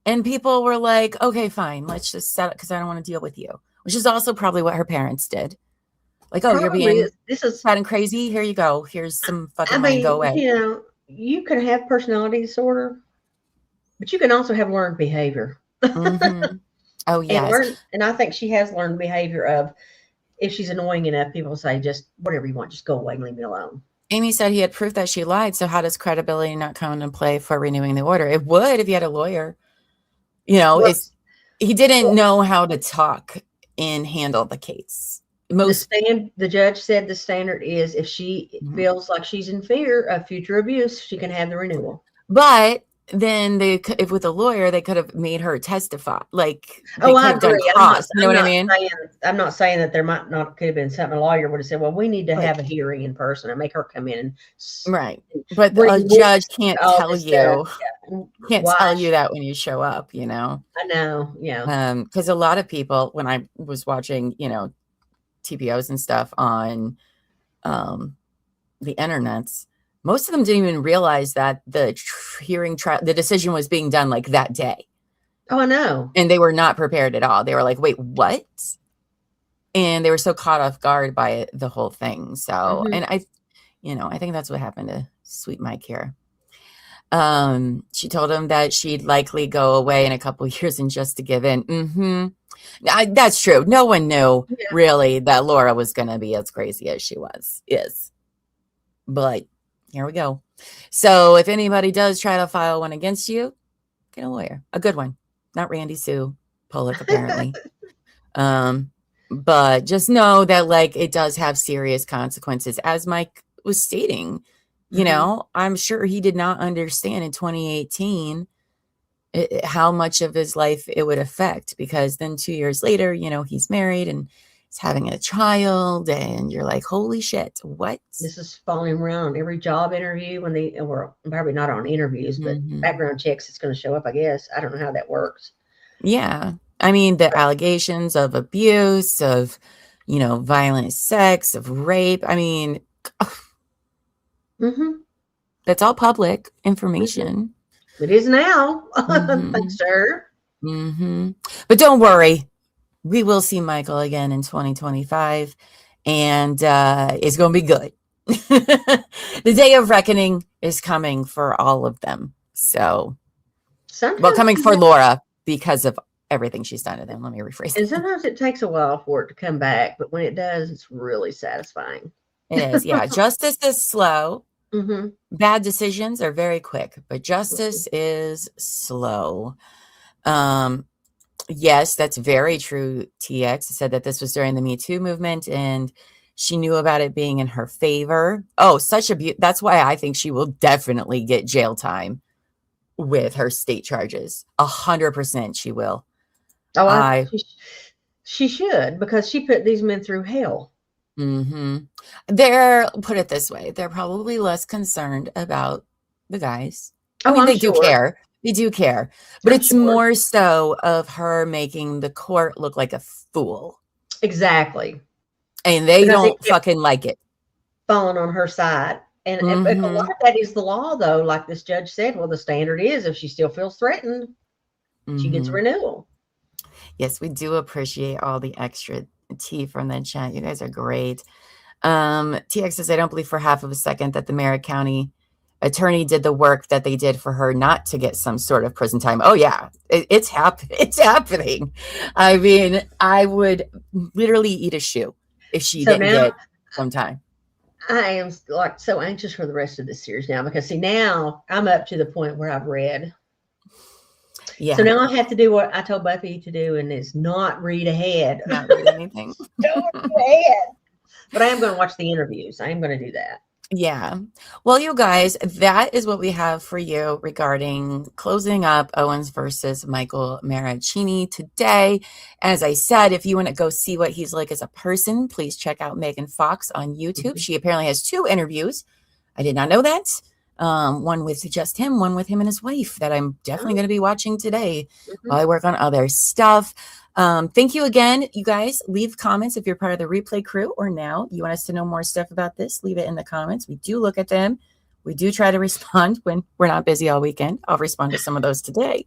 And people were like, okay, fine, let's just set it because I don't want to deal with you. Which is also probably what her parents did. Like, oh, Probably, you're being this is fat and crazy. Here you go. Here's some fucking I money. mean, Go away. you know, you can have personality disorder, but you can also have learned behavior. Oh, yes. And I think she has learned behavior of, if she's annoying enough, people say, just whatever you want, just go away and leave me alone. Amy said he had proof that she lied. So how does credibility not come into play for renewing the order? It would if you had a lawyer. You know, he didn't know how to talk and handle the case. The judge said the standard is if she feels like she's in fear of future abuse, she can have the renewal. But then if with a lawyer, they could have made her testify. Like, I agree. You know what I mean? I'm not saying that there could have been something a lawyer would have said, well, we need to have a hearing in person and make her come in. Right. But a judge can't tell you. Can't tell you that when you show up, you know? I know. Yeah. Because a lot of people, when I was watching, you know, TPOs and stuff on the internets, most of them didn't even realize that the the decision was being done like that day. Oh, I know. And they were not prepared at all. They were like, wait, what? And they were so caught off guard by it, the whole thing. So, and I think that's what happened to Sweet Mike here. She told him that she'd likely go away in a couple of years and just to give in. That's true. No one knew really that Laura was going to be as crazy as she is. But here we go. So if anybody does try to file one against you, get a lawyer, a good one, not Randy Sue Pollock, apparently. But just know that, like, it does have serious consequences, as Mike was stating. You know, I'm sure he did not understand in 2018 how much of his life it would affect, because then 2 years later, you know, he's married and he's having a child, and you're like, holy shit, what? This is following around every job interview when or probably not on interviews, but background checks, it's going to show up, I guess. I don't know how that works. Yeah. I mean, the allegations of abuse, of, you know, violent sex, of rape. I mean, that's all public information. It is now. Thanks, sir. But don't worry. We will see Michael again in 2025, and it's going to be good. The day of reckoning is coming for all of them. So, coming for Laura because of everything she's done to them. Let me rephrase. And sometimes it takes a while for it to come back, but when it does, it's really satisfying. It is, yeah. Justice is slow. Bad decisions are very quick, but justice is slow. Yes, that's very true. TX said that this was during the Me Too movement, and she knew about it being in her favor. Oh, such a that's why I think she will definitely get jail time with her state charges. 100% she will. Oh, she should, because she put these men through hell. They're, put it this way, they're probably less concerned about the guys. I mean, they do care. They do care. But it's more so of her making the court look like a fool. Exactly. And they don't fucking like it. Falling on her side. And a lot of that is the law, though. Like this judge said, well, the standard is if she still feels threatened, she gets renewal. Yes, we do appreciate all the extra tea from the chat. You guys are great. TX says, I don't believe for half of a second that the Merritt County attorney did the work that they did for her not to get some sort of prison time. Oh yeah, it's happening. I mean, I would literally eat a shoe if she didn't get some time. I am like so anxious for the rest of this series now, because see, now I'm up to the point where I've read. Yeah. So now I have to do what I told Buffy to do, and is not read ahead. Not read anything. Don't read ahead. But I am going to watch the interviews. I am going to do that. Yeah. Well, you guys, that is what we have for you regarding closing up Owens versus Michael Marraccini today. As I said, if you want to go see what he's like as a person, please check out Megan Fox on YouTube. She apparently has 2 interviews I did not know that. One with just him, one with him and his wife that I'm definitely going to be watching today while I work on other stuff. Thank you again, you guys. Leave comments if you're part of the replay crew or now you want us to know more stuff about this. Leave it in the comments. We do look at them. We do try to respond when we're not busy all weekend. I'll respond to some of those today.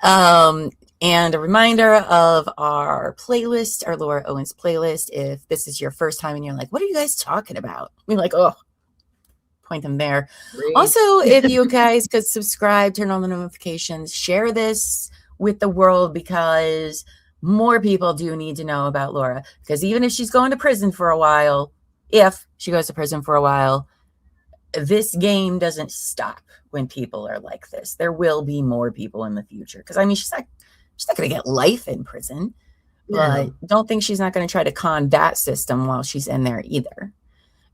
And a reminder of our playlist, our Laura Owens playlist. If this is your first time and you're like, what are you guys talking about? We're like, oh, point them there. Also, if you guys could subscribe, turn on the notifications, share this with the world because more people do need to know about Laura. Because even if she's going to prison for a while, if she goes to prison for a while, this game doesn't stop when people are like this. There will be more people in the future. Because I mean, she's not going to get life in prison, but don't think she's not going to try to con that system while she's in there either.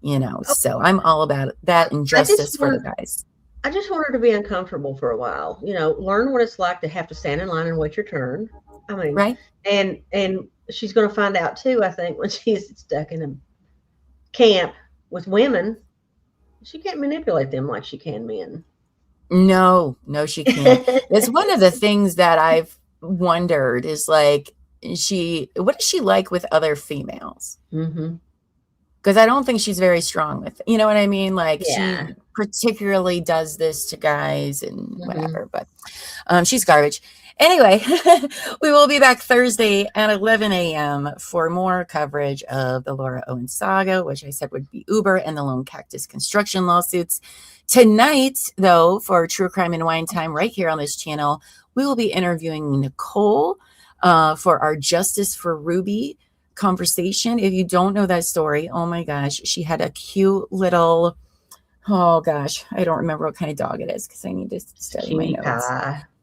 You know, so I'm all about that and justice for the guys. I just want her to be uncomfortable for a while. You know, learn what it's like to have to stand in line and wait your turn. I mean, right. And she's going to find out too, I think, when she's stuck in a camp with women, she can't manipulate them like she can men. No, she can't. It's one of the things that I've wondered is like, what is she like with other females? Mm-hmm. Because I don't think she's very strong with, you know what I mean? Like she particularly does this to guys and whatever, but she's garbage. Anyway, we will be back Thursday at 11 a.m. for more coverage of the Laura Owens saga, which I said would be Uber and the Lone Cactus construction lawsuits. Tonight, though, for True Crime and Wine Time right here on this channel, we will be interviewing Nicole for our Justice for Ruby conversation. If you don't know that story, oh my gosh, she had a cute little, oh gosh, I don't remember what kind of dog it is because I need to study my notes.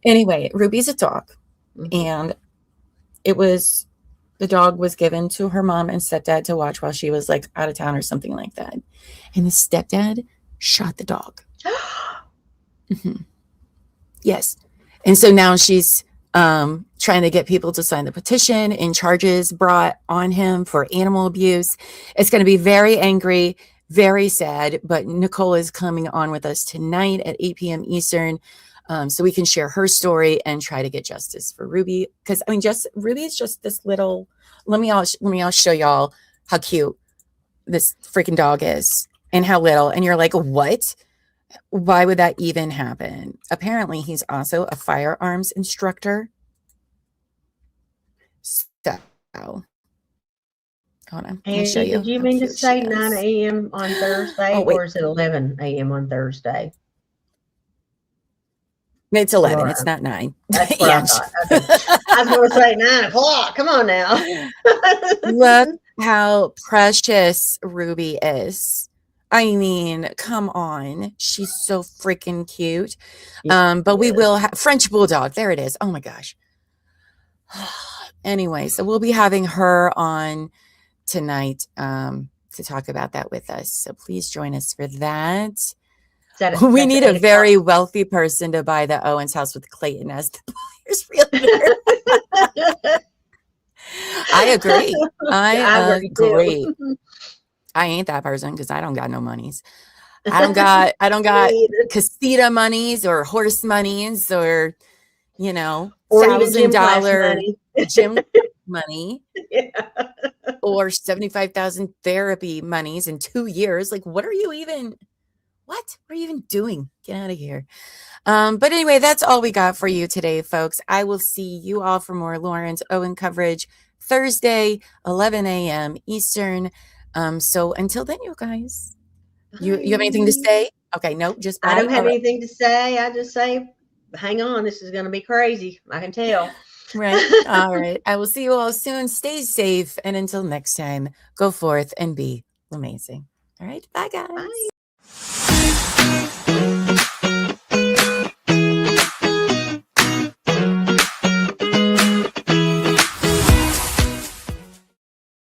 Anyway, Ruby's a dog, and the dog was given to her mom and stepdad to watch while she was like out of town or something like that, and the stepdad shot the dog. Yes, and so now she's trying to get people to sign the petition and charges brought on him for animal abuse. It's going to be very angry, very sad, but Nicole is coming on with us tonight at 8 p.m. Eastern so we can share her story and try to get justice for Ruby. Because, I mean, Ruby is just this little, let me all show y'all how cute this freaking dog is and how little. And you're like, what? Why would that even happen? Apparently, he's also a firearms instructor. So, hold on. I'll show you. Did you mean to say 9 a.m. on Thursday, or is it 11 a.m. on Thursday? It's 11. Right. It's not 9. That's what I thought. Okay. I was going to say 9 o'clock. Come on now. Look how precious Ruby is. I mean, come on. She's so freaking cute. But we will have French Bulldog. There it is. Oh my gosh. Anyway, so we'll be having her on tonight to talk about that with us. So please join us for that. We need a very wealthy person to buy the Owens house with Clayton as the buyer's realtor. I agree. I agree. I ain't that person because I don't got no monies. I don't got casita monies or horse monies or, you know, $1,000 gym money or 75,000 therapy monies in 2 years. Like, what are you even doing? Get out of here. But anyway, that's all we got for you today, folks. I will see you all for more Lawrence Owen coverage Thursday, 11 a.m. Eastern. So until then, you guys, you have anything to say? Okay, no, just bye. I don't have anything to say. I just say, hang on, this is going to be crazy. I can tell. Right. All right. I will see you all soon. Stay safe. And until next time, go forth and be amazing. All right. Bye, guys. Bye.